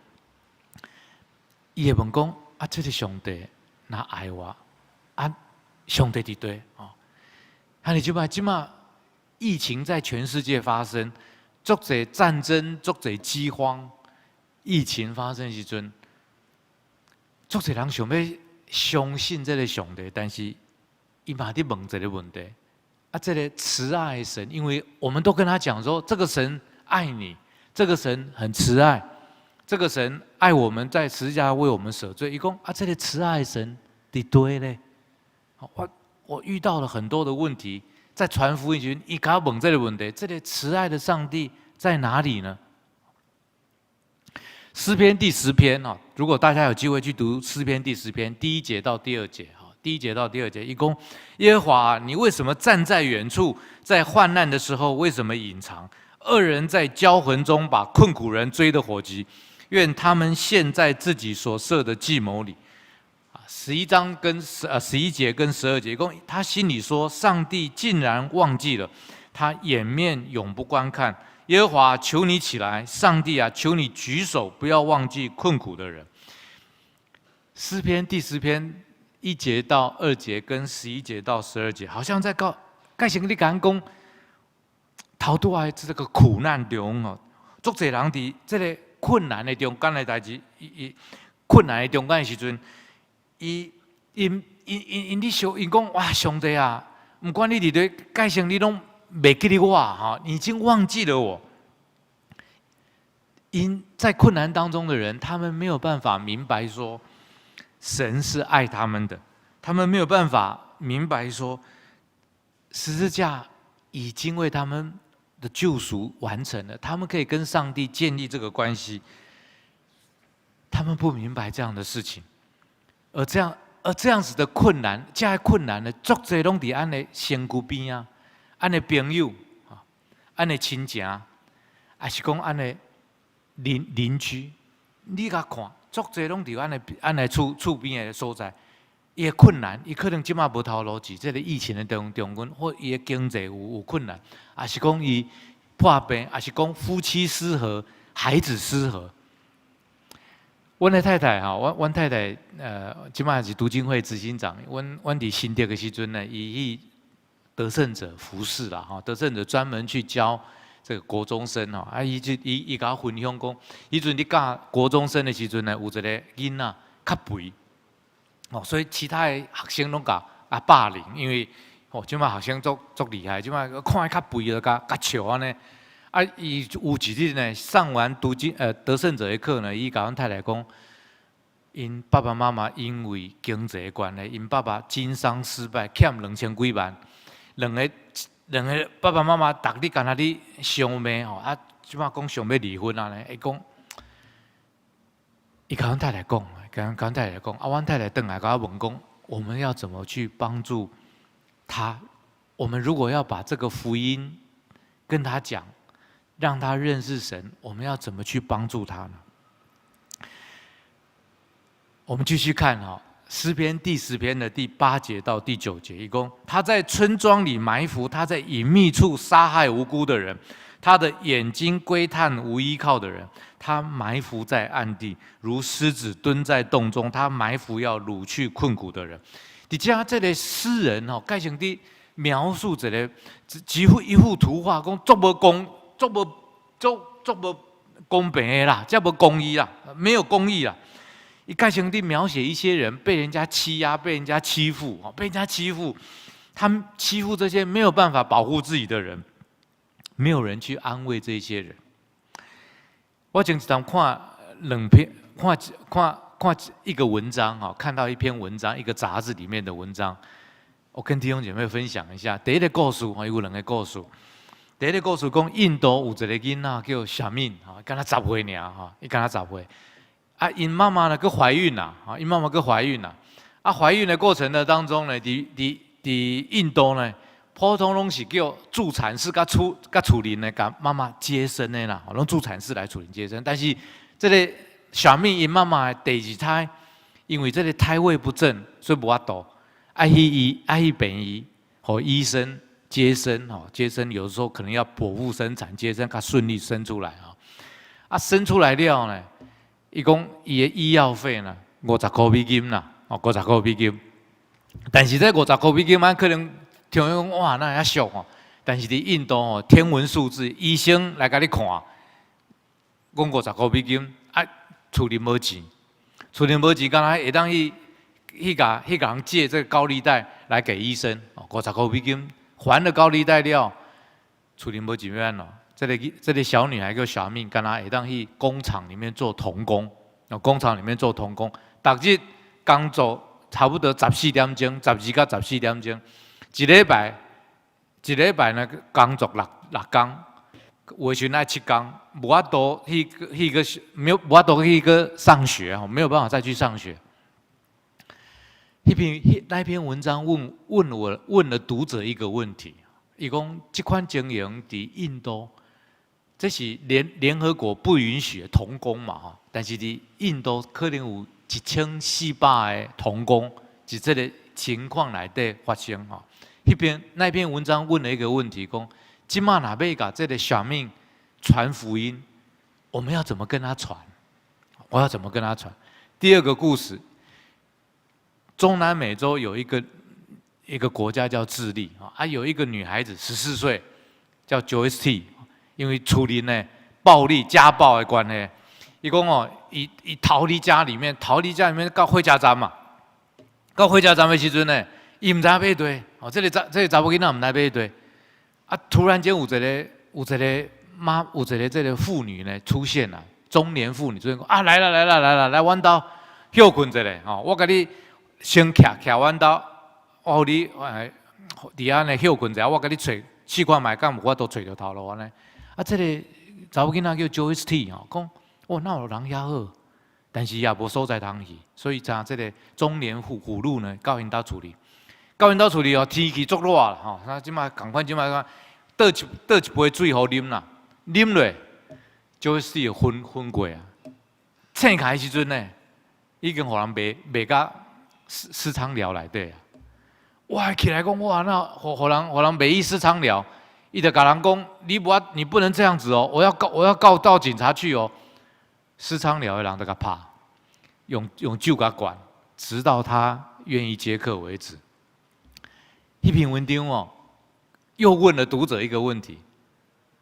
伊会问讲：啊，这个上帝哪爱我？啊，上帝伫对哦。啊，你即摆疫情在全世界发生，足侪战争，足侪饥荒。疫情发生时阵，足侪人想要相信这个上帝，但是伊嘛伫问一个问题。啊，这个慈爱的神，因为我们都跟他讲说，这个神爱你，这个神很慈爱，这个神爱我们，在十字架为我们舍罪。伊讲啊，这个慈爱的神伫对咧。我遇到了很多的问题，在传福音时，伊甲我问这个问题：这个慈爱的上帝在哪里呢？诗篇第10篇哦，如果大家有机会去读诗篇第10篇第1节到第2节。第1节到第2节，伊讲耶和华，你为什么站在远处？在患难的时候，为什么隐藏？恶人在骄横中把困苦人追得火急，愿他们陷在自己所设的计谋里。11章跟11节跟12节，讲他心里说：上帝竟然忘记了，他掩面永不观看。耶和华，求你起来！上帝啊，求你举手，不要忘记困苦的人。诗篇第10篇。1节到2节跟11节到12节，好像在介绍你讲逃出来这个苦难中哦，足侪人伫这个困难的中间的代志，困难的中间的时阵，因讲哇，上帝啊，不管你伫咧介绍你拢袂记得我哈，你已经忘记了我。因在困难当中的人，他们没有办法明白说。神是爱他们的，他们没有办法明白说，十字架已经为他们的救赎完成了，他们可以跟上帝建立这个关系。他们不明白这样的事情，而这样子的困难，这样困难的，足侪拢伫安的身躯边啊，安的朋友啊，安的亲情，还是讲安的邻居，你甲看。足侪拢伫安的厝边的所在，伊的困难，伊可能即马无头路去，这个疫情的中或伊的经济有困难，还是讲伊破病，还是讲夫妻失和，孩子失和。阮的太太哈，阮太太即马是读经会执行长，阮伫新竹的时阵呢，伊去得胜者服侍啦哈，得胜者专门去教。这个国中生哦，伊甲我分享讲，以前你教国中生的时阵呢，有一个囡仔较肥，哦，所以其他的学生拢甲霸凌，因为哦，即马学生足厉害，即马看伊较肥就甲笑安尼。啊，伊有一日呢，上完得胜者的课呢，伊甲阮太太讲，因爸爸妈妈因为经济的关系，因爸爸经商失败，欠2000几万，两个爸爸妈妈逐日干那哩相骂吼，啊，即马讲想要离婚啊呢，伊讲，伊甲阮太太讲，甲阮太太讲，啊，阮太太转来甲我问讲，我们要怎么去帮助他？我们如果要把这个福音跟他讲，让他认识神，我们要怎么去帮助他呢？我们继续看哈。诗篇第10篇的第8节到第9节，一共他在村庄里埋伏，他在隐秘处杀害无辜的人，他的眼睛窥探无依靠的人，他埋伏在暗地，如狮子蹲在洞中，他埋伏要掳去困苦的人。伫这个诗人哦，介绍伫描述一个几乎一幅图画，讲足无公平的啦，这无公义啦，没有公义啦。一盖兄弟描写一些人被人家欺压、被人家欺负，他们欺负这些没有办法保护自己的人，没有人去安慰这些人。我前一阵看一个文章，看到一篇文章，一个杂志里面的文章，我跟弟兄姐妹分享一下。第一个故事，有2个故事。第一个故事讲，印度有一个囡仔叫小敏，敢若10岁尔，伊敢若10岁。啊，因妈妈呢，佮怀孕啦，因妈妈佮怀孕啦。啊，怀孕的过程呢当中呢，伫印度呢，普通拢是叫助产士佮处理呢，甲妈妈接生的啦，拢助产士来处理接生。但是这个小敏因妈妈的第2胎，因为这个胎位不正，所以无法度，爱去病院，和医生接生，接生有时候可能要剖腹生产，接生较顺利生出来啊，生出来了呢。伊讲伊的医药费呢，50块美金啦，50块美金。但是这50块美金可能听讲哇，那遐俗哦。但是伫印度天文数字，医生来甲你看，讲50块美金，厝里无钱，厝里无钱，敢若会当去甲人借这个高利贷来给医生，50块美金还了高利贷了，厝里无钱要安怎？这个小女孩叫小敏，敢若会当去工厂里面做童工，工厂里面做童工，逐日工作差不多14点钟，12到14点钟，一礼拜呢工作6天，有时爱7天，无法度无法度去上学，没有办法再去上学。那篇文章问了读者一个问题，伊讲这款经营伫印度。这是联合国不允许的童工嘛，但是伫印度可能有1400个童工，是这个情况内底发生哈。那篇文章问了一个问题，讲今嘛若要甲这个小命传福音，我们要怎么跟他传？我要怎么跟他传？第二个故事，中南美洲有一个国家叫智利有一个女孩子14岁，叫 Joyce T。因为处理呢暴力家暴的关系，伊讲伊逃离家里面到火车站嘛，到火车站的时阵呢，伊唔知买对，这个查某囡仔唔知买对，突然间有一个这个妇女呢出现了，中年妇女出现讲来，阮兜休困一下我甲你先徛阮兜，我互你伫遐呢休困一下，我甲你找试看卖，敢有法度找着头路安尼。这个查某囡仔叫 Joyce T 讲哪有人遐好，但是也无所在通去，所以像这个中年妇女呢，到因兜处理，天气足热啦那即马共款即马倒一杯水互啉啦，啉落 Joyce T 昏过啊，醒起的时阵呢，已经互人卖到私娼寮内底啊，哇起来讲哇那互人卖去私娼寮。伊就甲人讲，你不能这样子我要告到警察去私娼寮的人都甲拍，用酒甲管，直到他愿意接客为止。一篇文章又问了读者一个问题：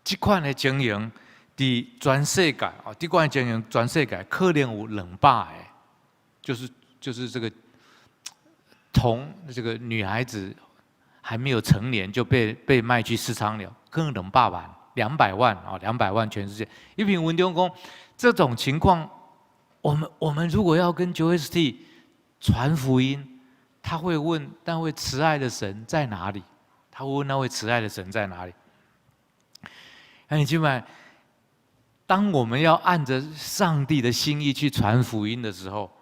这款的经营伫全世界这款的经营全世界可能有200个，就是这个女孩子。还没有成年就被卖去私娼寮，可能200万、200万200万全世界。一篇文章讲，这种情况，我们如果要跟 Joyce T 传福音，他会问那位慈爱的神在哪里？他会问那位慈爱的神在哪里？你明白？当我们要按着上帝的心意去传福音的时候，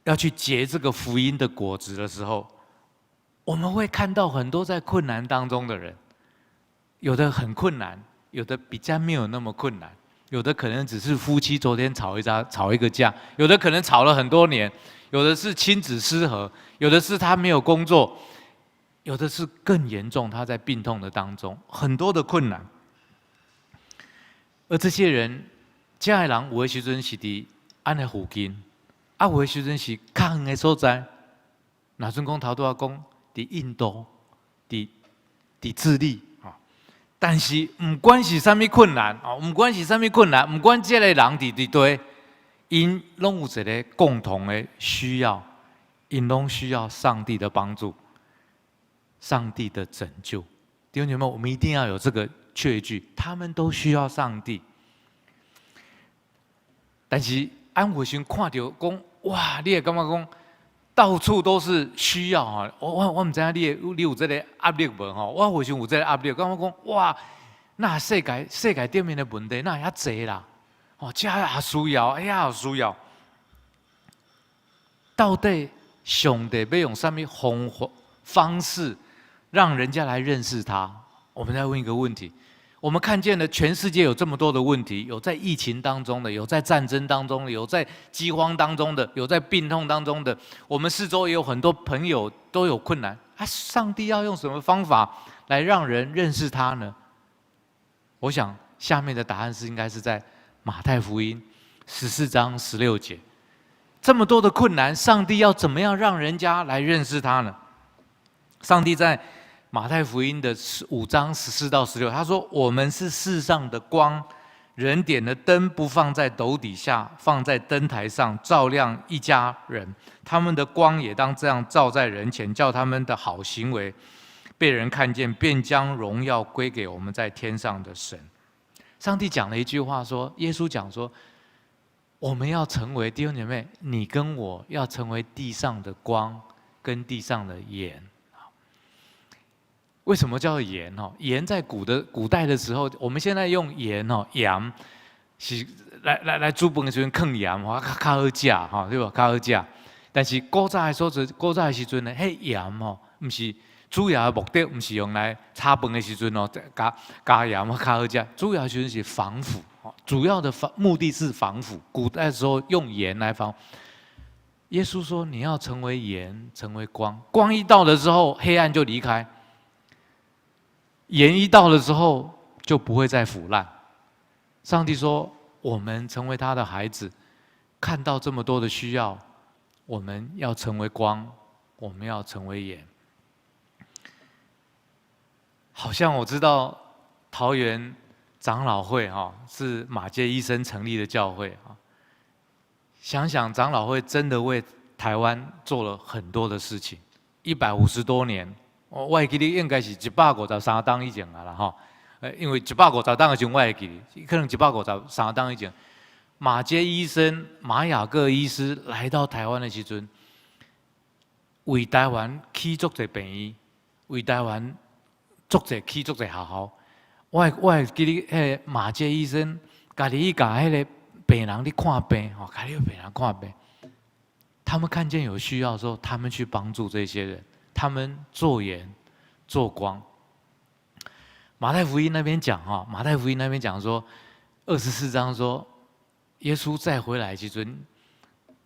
要去结这个福音的果子的时候。我们会看到很多在困难当中的人，有的很困难，有的比较没有那么困难，有的可能只是夫妻昨天吵一个架，有的可能吵了很多年，有的是亲子失和，有的是他没有工作，有的是更严重，他在病痛的当中，很多的困难。而这些人，这些人有的时阵是伫安的附近，有的时阵是较远的所在。若阵讲头拄仔讲。伫印度，伫智利但是唔管是啥物困难唔管是啥物困难，唔管这个人伫对，因拢有一个共同的需要，因拢需要上帝的帮助，上帝的拯救。弟兄姐妹，我们一定要有这个确据，他们都需要上帝。但是安慧先看到讲，哇，你也感觉讲？到处都是需要哈。我唔知道你有这个压力无哈？我为什么有这个压力？刚我讲哇，那世界顶面的问题那遐济啦，哦，这也需要，哎呀，需要。到底上帝要用什么方式让人家来认识他？我们再问一个问题：我们看见了全世界有这么多的问题，有在疫情当中的，有在战争当中的，有在饥荒当中的，有在病痛当中的。我们四周也有很多朋友都有困难啊！上帝要用什么方法来让人认识他呢？我想下面的答案应该是在马太福音14章16节。这么多的困难，上帝要怎么样让人家来认识他呢？上帝在马太福音的5章14到16，他说：“我们是世上的光，人点了灯，不放在斗底下，放在灯台上，照亮一家人。他们的光也当这样照在人前，叫他们的好行为被人看见，便将荣耀归给我们在天上的神。”上帝讲了一句话说，耶稣讲说，我们要成为弟兄姐妹，你跟我要成为地上的光跟地上的盐。为什么叫盐？盐在古代的时候，我们现在用盐盐是来煮饭的时候放盐，较好食哈，对吧？较好食。但是古早的时阵呢，迄盐不是主要的目的，不是用来炒饭的时阵加盐较好食，主要就是防腐。主要的目的是防腐。古代的时候用盐来防。耶稣说：“你要成为盐，成为光。光一到的时候，黑暗就离开；盐一到的时候，就不会再腐烂。”上帝说：“我们成为他的孩子，看到这么多的需要，我们要成为光，我们要成为盐。”好像我知道桃园长老会是马偕医生成立的教会想想长老会真的为台湾做了很多的事情，150多年，我会记得应该是153档以前啦因为150档的时候我会记得，可能153档以前，马偕医生、马雅各医师来到台湾的时阵，为台湾起足侪病医，为台湾起足侪学校。我会记得，迄马偕医生家己去甲迄个病人去看病，家己病人看病。他们看见有需要的时候，他们去帮助这些人，他们做盐、做光。马太福音那边讲说，24章说，耶稣再回来的时阵，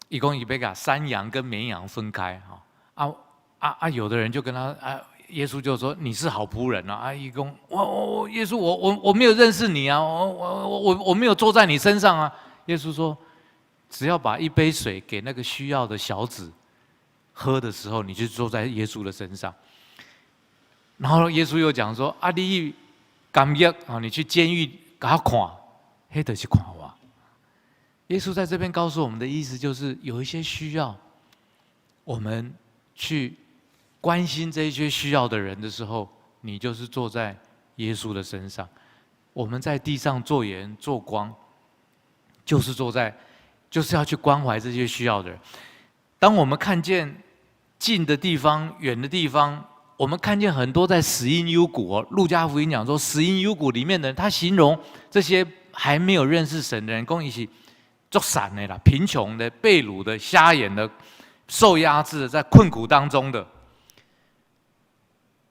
伊讲伊要把山羊跟绵羊分开有的人就跟他耶稣就说：“你是好仆人啊！”义工，耶稣，我没有认识你啊，我没有坐在你身上啊。耶稣说：“只要把一杯水给那个需要的小子喝的时候，你就坐在耶稣的身上。”然后耶稣又讲说：“你监狱你去监狱给他看，那就是看我。”耶稣在这边告诉我们的意思就是，有一些需要，我们去关心这些需要的人的时候，你就是坐在耶稣的身上。我们在地上做盐做光，就是要去关怀这些需要的人。当我们看见近的地方、远的地方，我们看见很多在死荫幽谷路加福音讲说，死荫幽谷里面的人，他形容这些还没有认识神的人，跟一起作散的啦、贫穷的、被掳的、瞎眼的、受压制的、在困苦当中的。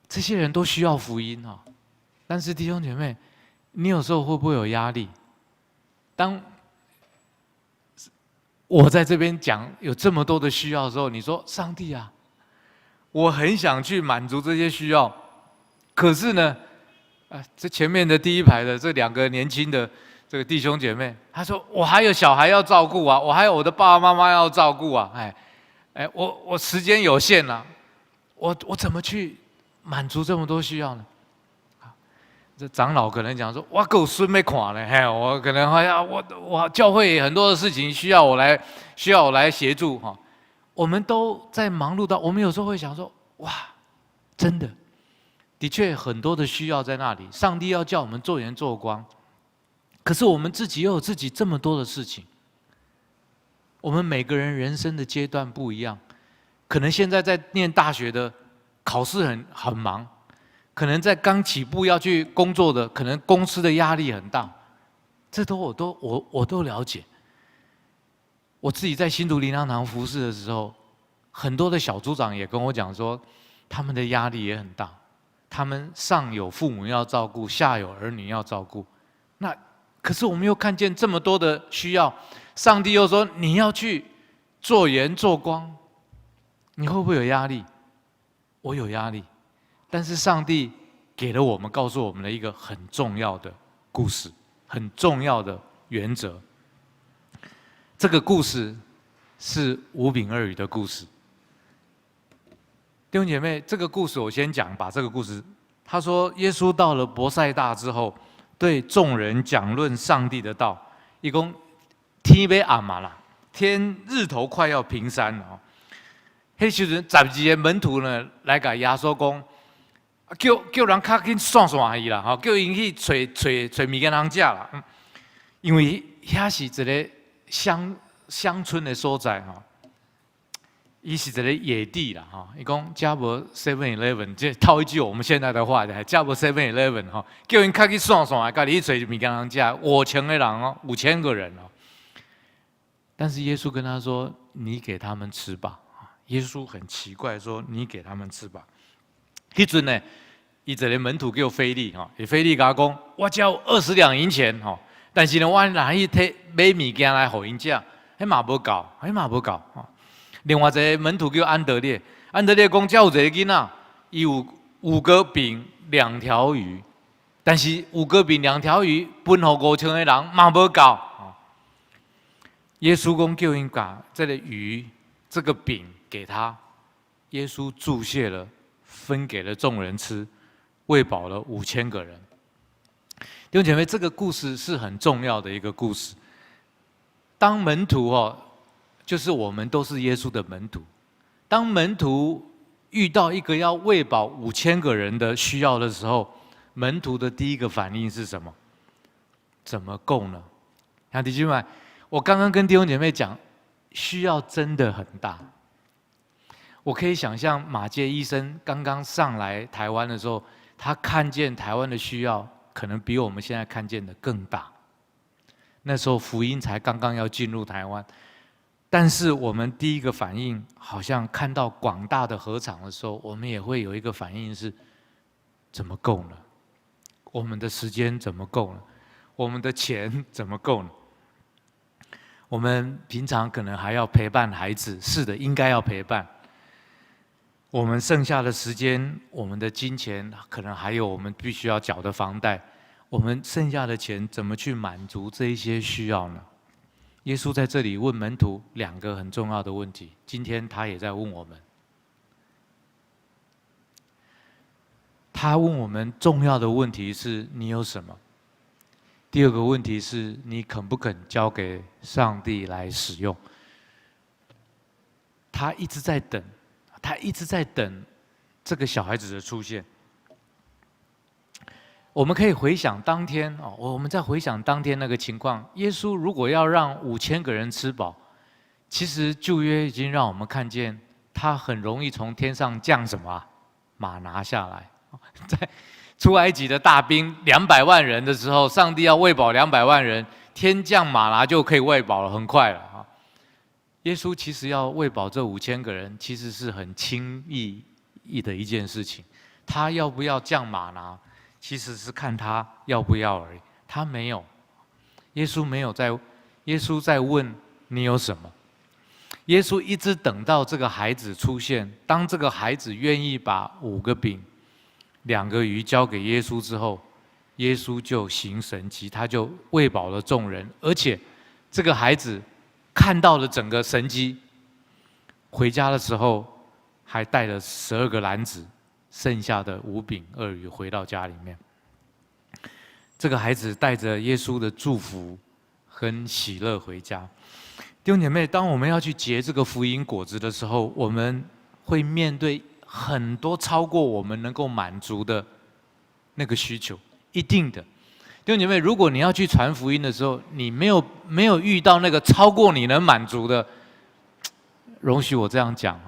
这些人都需要福音但是弟兄姐妹，你有时候会不会有压力？当我在这边讲有这么多的需要的时候，你说上帝啊，我很想去满足这些需要，可是呢，这前面的第一排的这2个年轻的这个弟兄姐妹，他说我还有小孩要照顾啊，我还有我的爸爸妈妈要照顾啊，我时间有限啊，我怎么去满足这么多需要呢？这长老可能讲说：“我够孙没看呢，我可能我教会很多的事情需要我来协助哈。”我们都在忙碌到，我们有时候会想说：“哇，真的，的确很多的需要在那里。上帝要叫我们做盐做光，可是我们自己又有自己这么多的事情。我们每个人人生的阶段不一样。”可能现在在念大学的，考试很忙，可能在刚起步要去工作的，可能公司的压力很大，这都我都了解。我自己在新竹灵粮堂服侍的时候，很多的小组长也跟我讲说，他们的压力也很大，他们上有父母要照顾，下有儿女要照顾。那可是我们又看见这么多的需要，上帝又说你要去做盐做光，你会不会有压力？我有压力，但是上帝给了我们，告诉我们的一个很重要的故事，很重要的原则。这个故事是5饼2鱼的故事。弟兄姐妹，这个故事我先讲，把这个故事。他说，耶稣到了伯赛大之后，对众人讲论上帝的道。一共天要暗嘛啦，日头快要平山了。迄时阵12个门徒呢，来甲耶稣讲，叫人较紧散去啦，叫因去找物件通食啦。因为遐是一个乡村的所在哈，伊是一个野地啦哈。伊讲加无 7-Eleven， 这套一句我们现在的话，加无 7-Eleven 哈，叫因较去散，家己去找物件通食，5000个人哦，5000个人哦。但是耶稣跟他说：“你给他们吃吧。”耶稣很奇怪说：“你给他们吃吧。”迄阵呢，伊一个门徒叫腓利哈，腓利甲讲：“我只有20两银钱哈。”但是呢，我拿去买物件来互因食，迄嘛无够，迄嘛无够。另外一个门徒叫安德烈，安德烈讲，只有一个囡仔，伊有5个饼2条鱼，但是5个饼2条鱼分互5000个人嘛无够。耶稣讲叫因把这个鱼、这个饼给他，耶稣注谢了，分给了众人吃，喂饱了5000个人。弟兄姐妹，这个故事是很重要的一个故事。当门徒就是我们都是耶稣的门徒。当门徒遇到一个要喂饱5000个人的需要的时候，门徒的第一个反应是什么？怎么够呢？弟兄姐妹，我刚刚跟弟兄姐妹讲，需要真的很大。我可以想象马偕医生刚刚上来台湾的时候，他看见台湾的需要，可能比我们现在看见的更大。那时候福音才刚刚要进入台湾，但是我们第一个反应，好像看到广大的禾场的时候，我们也会有一个反应是：怎么够呢？我们的时间怎么够呢？我们的钱怎么够呢？我们平常可能还要陪伴孩子，是的，应该要陪伴。我们剩下的时间，我们的金钱，可能还有我们必须要缴的房贷，我们剩下的钱怎么去满足这一些需要呢？耶稣在这里问门徒2个很重要的问题，今天他也在问我们。他问我们重要的问题是：你有什么？第2个问题是：你肯不肯交给上帝来使用？他一直在等。他一直在等这个小孩子的出现。我们可以回想当天我们再回想当天那个情况。耶稣如果要让5000个人吃饱，其实旧约已经让我们看见，他很容易从天上降什么马拿下来。在出埃及的大兵200万人的时候，上帝要喂饱200万人，天降马拿就可以喂饱了，很快了。耶稣其实要喂饱这5000个人，其实是很轻易的一件事情。他要不要降马拿，其实是看他要不要而已。他没有，耶稣没有在，耶稣在问你有什么。耶稣一直等到这个孩子出现，当这个孩子愿意把5个饼、2个鱼交给耶稣之后，耶稣就行神迹，他就喂饱了众人，而且这个孩子看到了整个神迹，回家的时候还带了12个篮子，剩下的5饼2鱼回到家里面。这个孩子带着耶稣的祝福跟喜乐回家。弟兄姐妹，当我们要去结这个福音果子的时候，我们会面对很多超过我们能够满足的那个需求，一定的。弟兄姐妹，如果你要去传福音的时候，你没有遇到那个超过你能满足的，容许我这样讲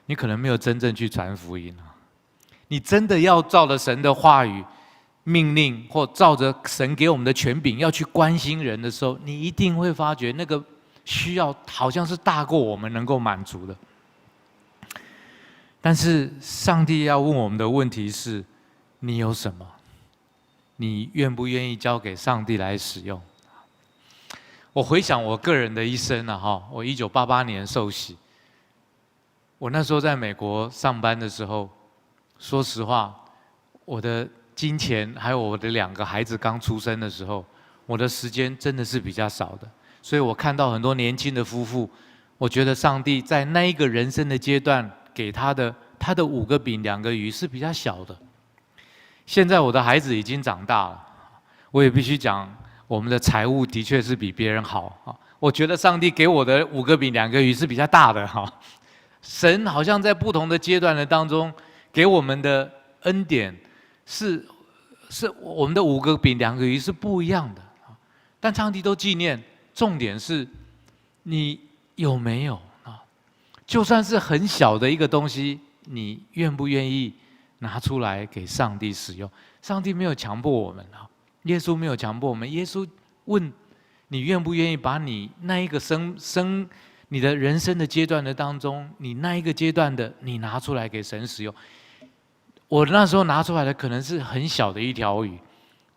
你可能没有真正去传福音啊。你真的要照着神的话语、命令，或照着神给我们的权柄要去关心人的时候，你一定会发觉那个需要好像是大过我们能够满足的。但是上帝要问我们的问题是：你有什么？你愿不愿意交给上帝来使用？我回想我个人的一生啊，我1988年受洗，我那时候在美国上班的时候，说实话，我的金钱还有我的2个孩子刚出生的时候，我的时间真的是比较少的，所以我看到很多年轻的夫妇，我觉得上帝在那一个人生的阶段给他的5个饼2个鱼是比较小的。现在我的孩子已经长大了，我也必须讲，我们的财务的确是比别人好啊。我觉得上帝给我的5个饼2个鱼是比较大的哈。神好像在不同的阶段的当中，给我们的恩典是我们的5个饼2个鱼是不一样的，但上帝都纪念。重点是，你有没有啊？就算是很小的一个东西，你愿不愿意拿出来给上帝使用？上帝没有强迫我们啊，耶稣没有强迫我们。耶稣问你愿不愿意把你那一个你的人生的阶段的当中，你那一个阶段的你拿出来给神使用。我那时候拿出来的可能是很小的一条鱼，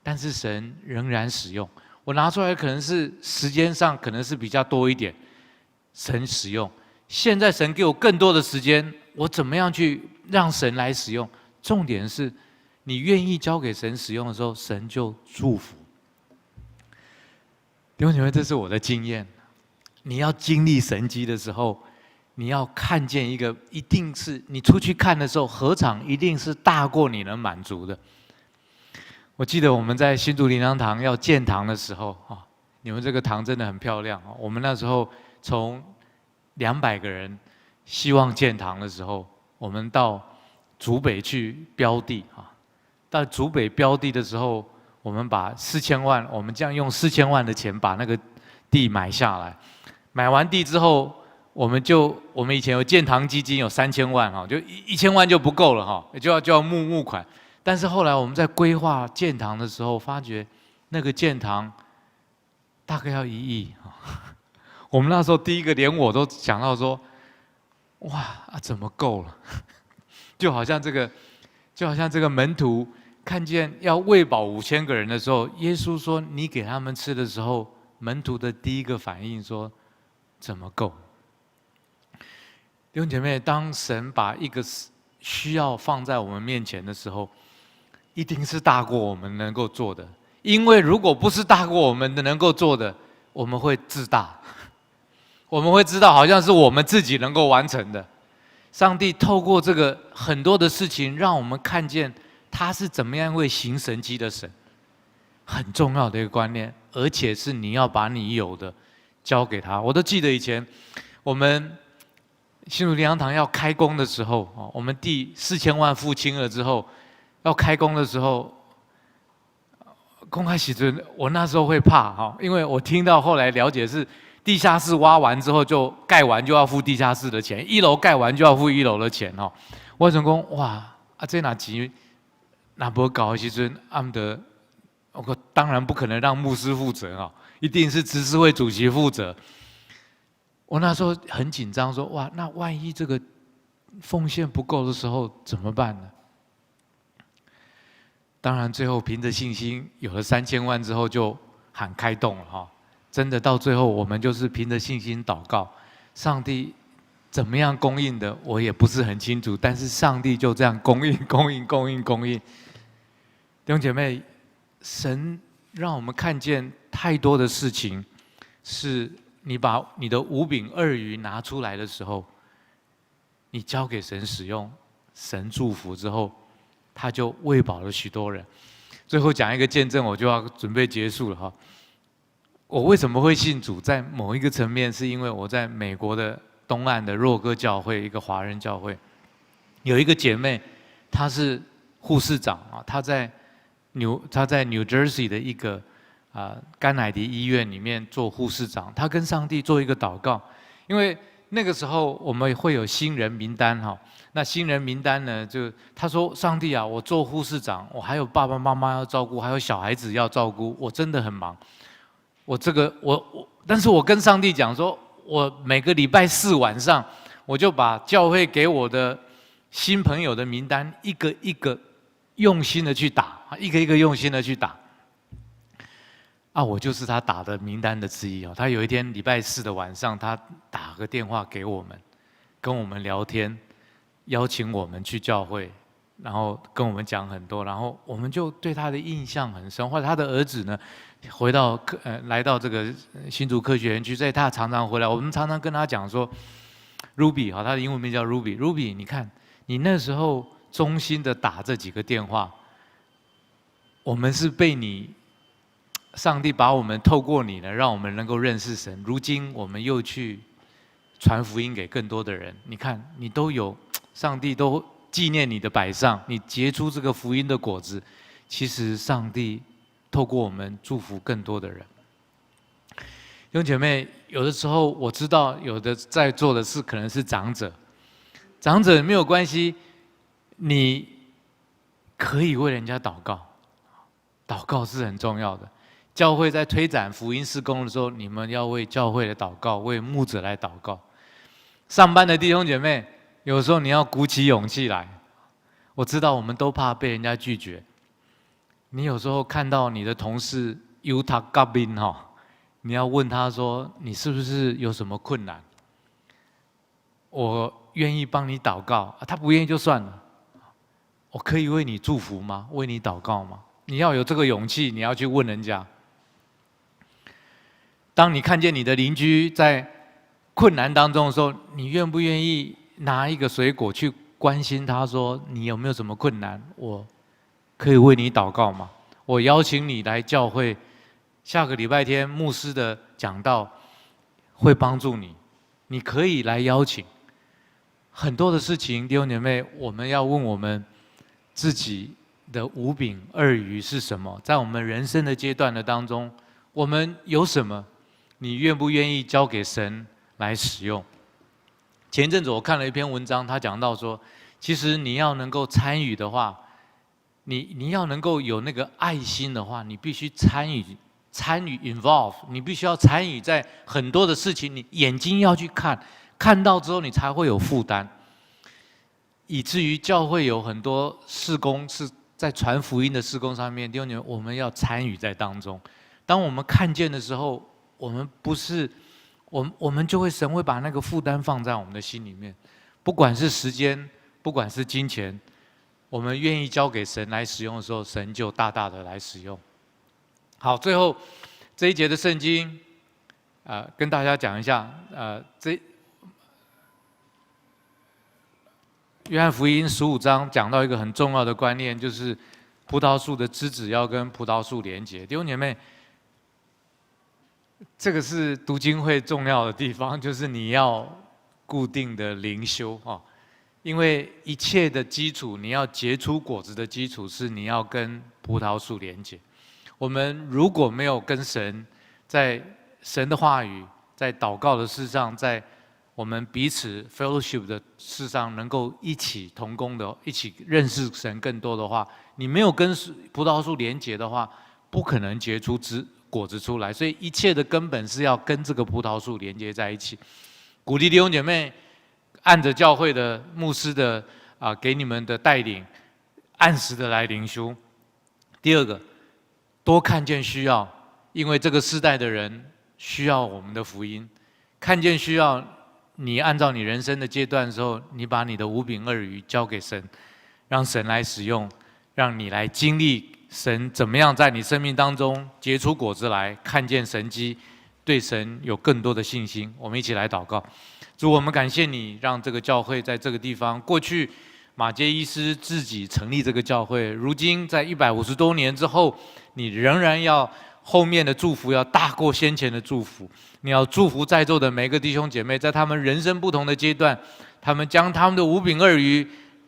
但是神仍然使用。我拿出来的可能是时间上可能是比较多一点，神使用。现在神给我更多的时间，我怎么样去让神来使用？重点是，你愿意交给神使用的时候，神就祝福。弟兄姐妹，这是我的经验。你要经历神迹的时候，你要看见一个，一定是你出去看的时候，何尝一定是大过你能满足的。我记得我们在新竹灵粮堂要建堂的时候啊，你们这个堂真的很漂亮啊。我们那时候从200个人希望建堂的时候，我们到竹北去标地啊。到竹北标地的时候，我们把4000万，我们这样用4000万的钱把那个地买下来。买完地之后，我们以前有建堂基金有3000万哈，就1000万就不够了哈，就要募款。但是后来我们在规划建堂的时候，发觉那个建堂大概要1亿哈。我们那时候第一个连我都想到说，哇怎么够了？就好像这个门徒看见要喂饱5000个人的时候，耶稣说你给他们吃的时候，门徒的第一个反应说。怎么够？弟兄姐妹，当神把一个需要放在我们面前的时候，一定是大过我们能够做的。因为如果不是大过我们的能够做的，我们会自大，我们会知道好像是我们自己能够完成的。上帝透过这个很多的事情，让我们看见他是怎么样会行神迹的神，很重要的一个观念，而且是你要把你有的。交给他，我都记得以前我们新竹灵粮堂要开工的时候，我们地4000万付清了之后，要开工的时候，公开时阵，我那时候会怕哈，因为我听到后来了解是地下室挖完之后就盖完就要付地下室的钱，1楼盖完就要付1楼的钱哈。我想讲哇这哪钱哪不搞的时阵，俺们我当然不可能让牧师负责啊。一定是执事会主席负责。我那时候很紧张，说：“哇，那万一这个奉献不够的时候怎么办呢？”当然，最后凭着信心有了3000万之后，就喊开动了哈。真的到最后，我们就是凭着信心祷告，上帝怎么样供应的，我也不是很清楚，但是上帝就这样供应。弟兄姐妹，神让我们看见。太多的事情，是你把你的5饼2鱼拿出来的时候，你交给神使用，神祝福之后，他就喂饱了许多人。最后讲一个见证，我就要准备结束了哈。我为什么会信主？在某一个层面，是因为我在美国的东岸的若哥教会，一个华人教会，有一个姐妹，她是护士长啊，她在 New Jersey 的一个。甘乃迪医院里面做护士长，他跟上帝做一个祷告，因为那个时候我们会有新人名单哈。那新人名单呢，就他说：“上帝啊，我做护士长，我还有爸爸妈妈要照顾，还有小孩子要照顾，我真的很忙。但是我跟上帝讲说，我每个礼拜4晚上，我就把教会给我的新朋友的名单一个一个用心的去打，一个一个用心的去打。啊，我就是他打的名单的之一哦。他有一天礼拜4的晚上，他打个电话给我们，跟我们聊天。”邀请我们去教会，然后跟我们讲很多，然后我们就对他的印象很深。或者他的儿子呢，来到这个新竹科学园区，所以他常常回来。我们常常跟他讲说 ，Ruby 好，他的英文名叫 Ruby， 你看你那时候衷心的打这几个电话，我们是被你上帝把我们透过你呢，让我们能够认识神。如今我们又去传福音给更多的人，你看你都有。上帝都纪念你的摆上，你结出这个福音的果子。其实上帝透过我们祝福更多的人。弟兄姐妹，有的时候我知道有的在座的是可能是长者，长者没有关系，你可以为人家祷告，祷告是很重要的。教会在推展福音事工的时候，你们要为教会的祷告，为牧者来祷告。上班的弟兄姐妹。有时候你要鼓起勇气来，我知道我们都怕被人家拒绝。你有时候看到你的同事有他嘎宾哈，你要问他说：“你是不是有什么困难？我愿意帮你祷告。”他不愿意就算了，我可以为你祝福吗？为你祷告吗？你要有这个勇气，你要去问人家。当你看见你的邻居在困难当中的时候，你愿不愿意？拿一个水果去关心他说：“你有没有什么困难？我可以为你祷告吗？”我邀请你来教会，下个礼拜天牧师的讲道会帮助你，你可以来邀请。很多的事情，弟兄姐妹，我们要问我们自己的5饼2鱼是什么？在我们人生的阶段的当中，我们有什么？你愿不愿意交给神来使用？前一阵子我看了一篇文章，他讲到说，其实你要能够参与的话，你要能够有那个爱心的话，你必须参与 involve， 你必须要参与在很多的事情，你眼睛要去看，看到之后你才会有负担，以至于教会有很多事工是在传福音的事工上面，弟兄姐妹，我们要参与在当中。当我们看见的时候，我们不是。我们就会神会把那个负担放在我们的心里面，不管是时间，不管是金钱，我们愿意交给神来使用的时候，神就大大的来使用。好，最后这一节的圣经，跟大家讲一下，约翰福音15章讲到一个很重要的观念，就是葡萄树的枝子要跟葡萄树连结。弟兄姐妹。这个是读经会重要的地方，就是你要固定的灵修啊，因为一切的基础，你要结出果子的基础是你要跟葡萄树连结。我们如果没有跟神，在神的话语，在祷告的事上，在我们彼此 fellowship 的事上，能够一起同工的，一起认识神更多的话，你没有跟葡萄树连结的话，不可能结出果子出来，所以一切的根本是要跟这个葡萄树连接在一起。鼓励弟兄姐妹，按着教会的牧师的给你们的带领，按时的来灵修。第二个，多看见需要，因为这个世代的人需要我们的福音。看见需要，你按照你人生的阶段的时候，你把你的5饼2鱼交给神，让神来使用，让你来经历。神怎么样在你生命当中结出果子来，看见神迹，对神有更多的信心。我们一起来祷告。主，我们感谢你，让这个教会在这个地方。过去马偕医师自己成立这个教会，如今在150多年之后，你仍然要后面的祝福要大过先前的祝福。你要祝福在座的每个弟兄姐妹，在他们人生不同的阶段，他们将他们的5饼2鱼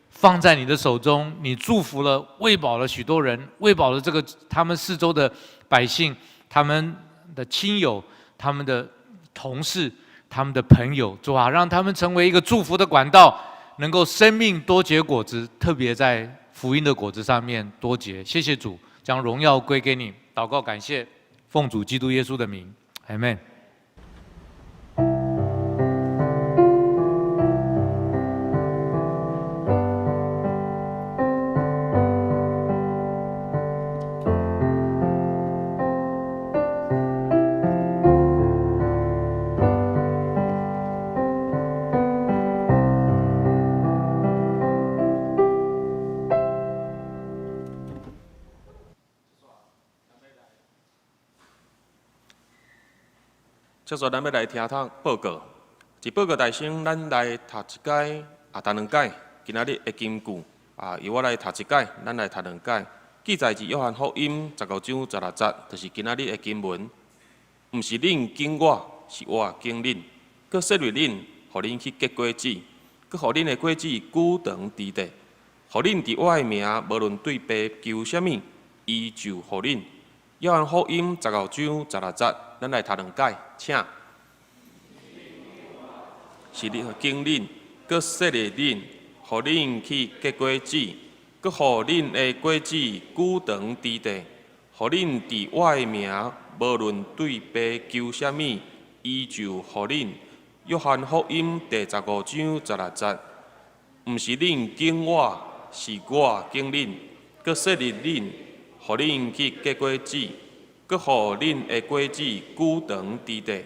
放在你的手中，你祝福了、喂饱了许多人，喂饱了这个他们四周的百姓、他们的亲友、他们的同事，他们的朋友，主啊，让他们成为一个祝福的管道，能够生命多结果子，特别在福音的果子上面多结。谢谢主，将荣耀归给你。祷告感谢，奉主基督耶稣的名，阿们。接着，咱要来听报告。伫报告内先，咱来读一解，读两解。今仔日的金句，由我来读一解，咱来读两解。记载自约翰福音15章16节，就是今仔日的经文。毋是恁敬我，是我敬恁。佮设立恁，互恁去结果子，佮互恁的果子久长伫地。互恁伫我的名，无论对爸求啥物，伊就互恁。约翰福音15章16节，咱来读两解，请。是恁敬恁，佮设立恁，互恁去结果子，佮互恁的果子久长伫地。互恁伫我的名，无论对爸求啥物，伊就互恁。约翰福音15章16节，毋是恁敬我，是我敬恁，佮设立恁。互恁去结果子，佮互恁的果子久长伫地。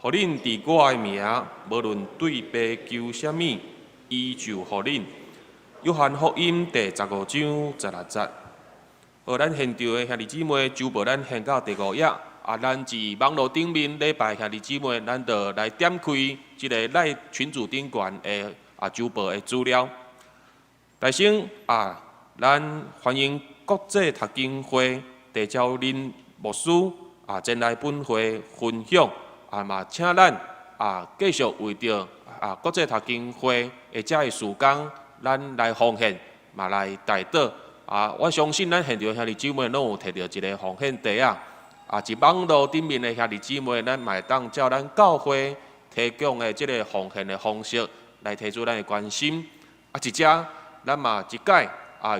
互恁伫我的名，无论对爸求啥物，伊就互恁。约翰福音15章16节。好，咱现场的兄弟姊妹，周报咱献到第5页。咱自网络顶面礼拜兄弟姊妹，咱就来点开即个赖群组顶悬的周报的资料。大先咱欢迎国际读经会地教林牧师前来本会分享，嘛请咱继续为着国际读经会的遮个事工，咱来奉献，嘛来代祷。我相信咱现场兄弟姊妹拢有摕到一个奉献袋伫网络顶面的兄弟姊妹，咱嘛会当照咱教会提供的即个奉献的方式来提出咱的关心。一只咱嘛一解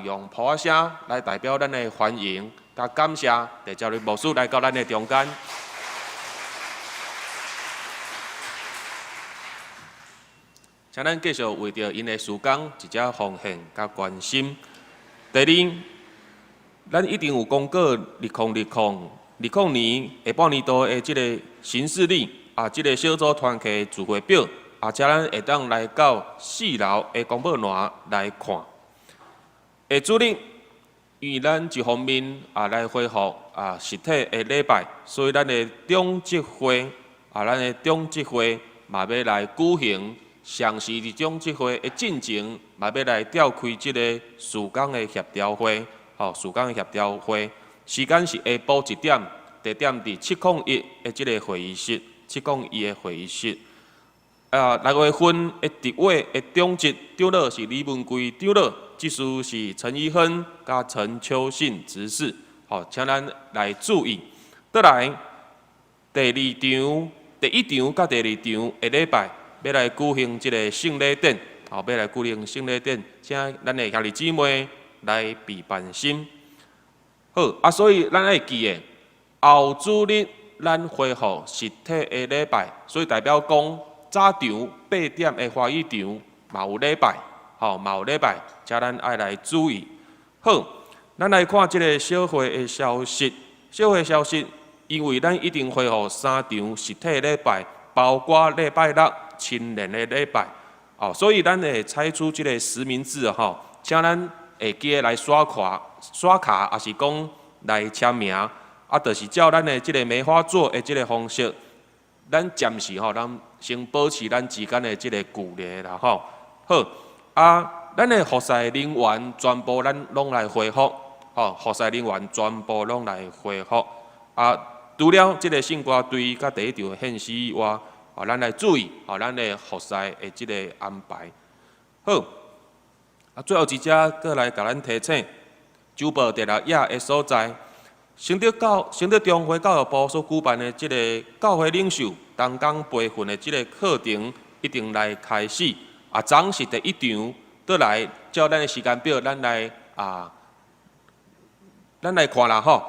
用普话声来代表咱的欢迎，甲感谢地教林牧师来到咱的中间。请咱继续为着因的事工一只奉献甲关心。第二，咱一定有公告2020年下半年度的即个行事历即个小组团契聚会表，请咱会当来到4楼的公报栏来看。下主日，因为咱一方面来恢复实体的礼拜，所以咱的中职会嘛要来举行。详细伫中职会的进程，嘛要来召开即个事工的协调会，事工的协调会，时间是下晡1点，地点伫701的即个会议室，701的会议室。6月份的直委的中职长老是李文贵长老，执事是陈一亨甲陈秋信执事，请咱来注意。倒来第1场甲第2场的礼拜。要来举行即个圣礼典，要来举行圣礼典，请咱的兄弟姊妹来备办心。好，所以咱爱记的，后主日咱恢复实体的礼拜，所以代表讲早场8点的花语场嘛有礼拜，嘛有礼拜，请咱爱来注意。好，咱来看即个小会的消息。小会消息，因为咱一定恢复3场实体的礼拜，包括礼拜六。青年的礼拜，所以咱会采取即个实名制，请咱会记得来刷卡，也是讲来签名，就是照咱的即个梅花座的即个方式，咱暂时咱先保持咱之间的即个距离啦，好，咱的服侍人员全部咱拢来恢复，服侍人员全部拢来恢复，除了即个圣歌队甲第1场献诗以外。咱来注意，咱的服侍的即个安排。好，最后一只，搁来甲咱提醒，周报第6页的所在，承德中华教育部所举办的即个教会领袖东港培训的即个课程一定来开始。昨是第一场，倒来照咱的时间表，咱来看啦吼。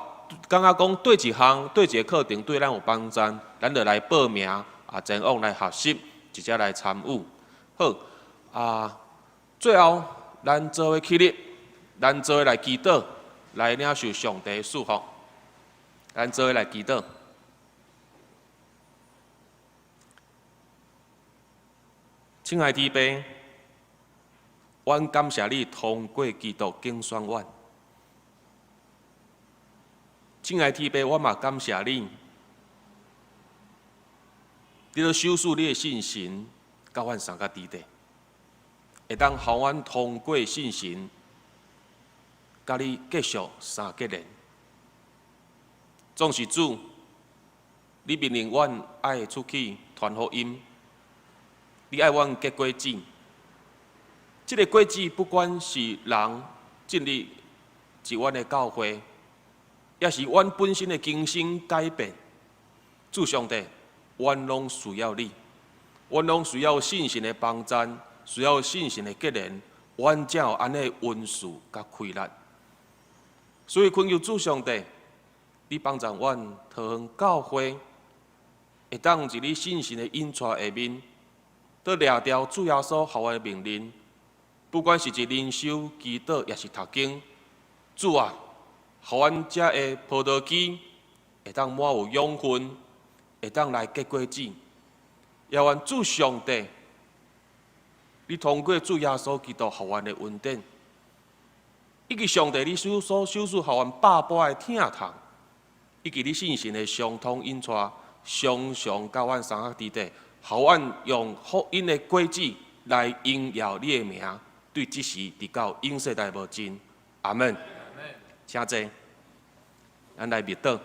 感觉讲对一项、对一个课程对咱有帮助，咱就来报名前往来学习，直接来参与。好最后咱做伙起立，咱做伙来祈祷，来领受上帝的祝福。咱做伙来祈祷。亲爱的天父，阮感谢你通过基督竞选阮。亲爱的天父，我嘛感谢你，你要守护你的信心，甲阮三个伫地，会当互阮通过信心，甲你继续三结连。总是主，你命令阮爱出去传福音。你爱阮结果子，这个果子不管是人进入阮的教会，也是阮本身的精神改变。主上帝，阮拢需要你，阮拢需要信心的帮助，需要信心的结连，阮才有安尼温顺甲开力。所以恳求主上帝，你帮助阮桃园教会，会当伫你信心的引带下面。都掠掉主耶稣给我的命令，不管是一灵修、祈祷，也是读经。主啊，给阮遮的葡萄枝会当满有养分，会当来结果子。也愿主上帝，你通过主耶稣基督给阮的恩典，以及上帝你所守给阮百般的疼痛，以及你信心的相通引带，常常甲阮相合伫地。互阮用福音的果子来荣耀你的名，对即时直到永世代无尽。阿门。请坐，咱来默祷。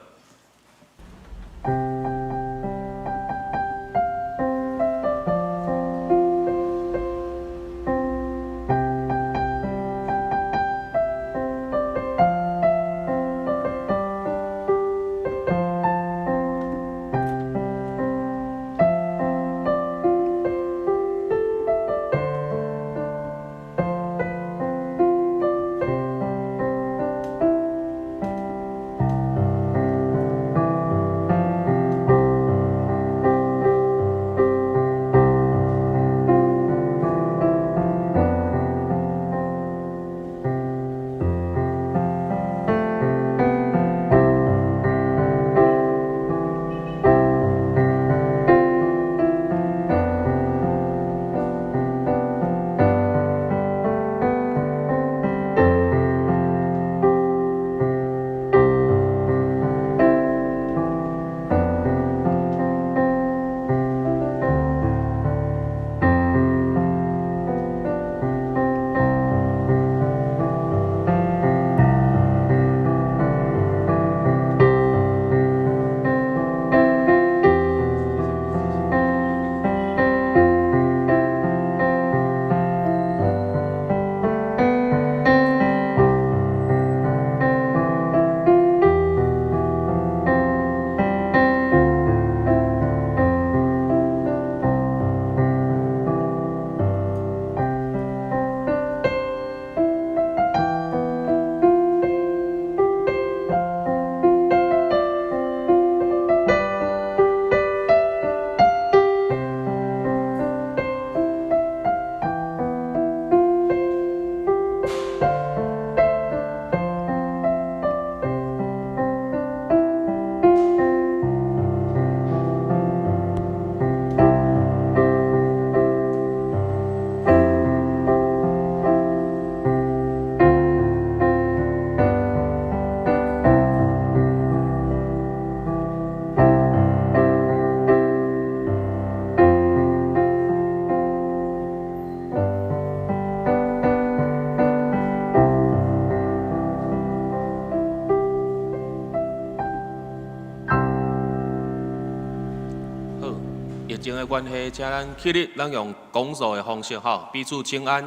疫情的关系，请咱起立，咱用讲述的方式吼，彼此请安。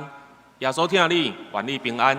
耶稣听你，愿你平安。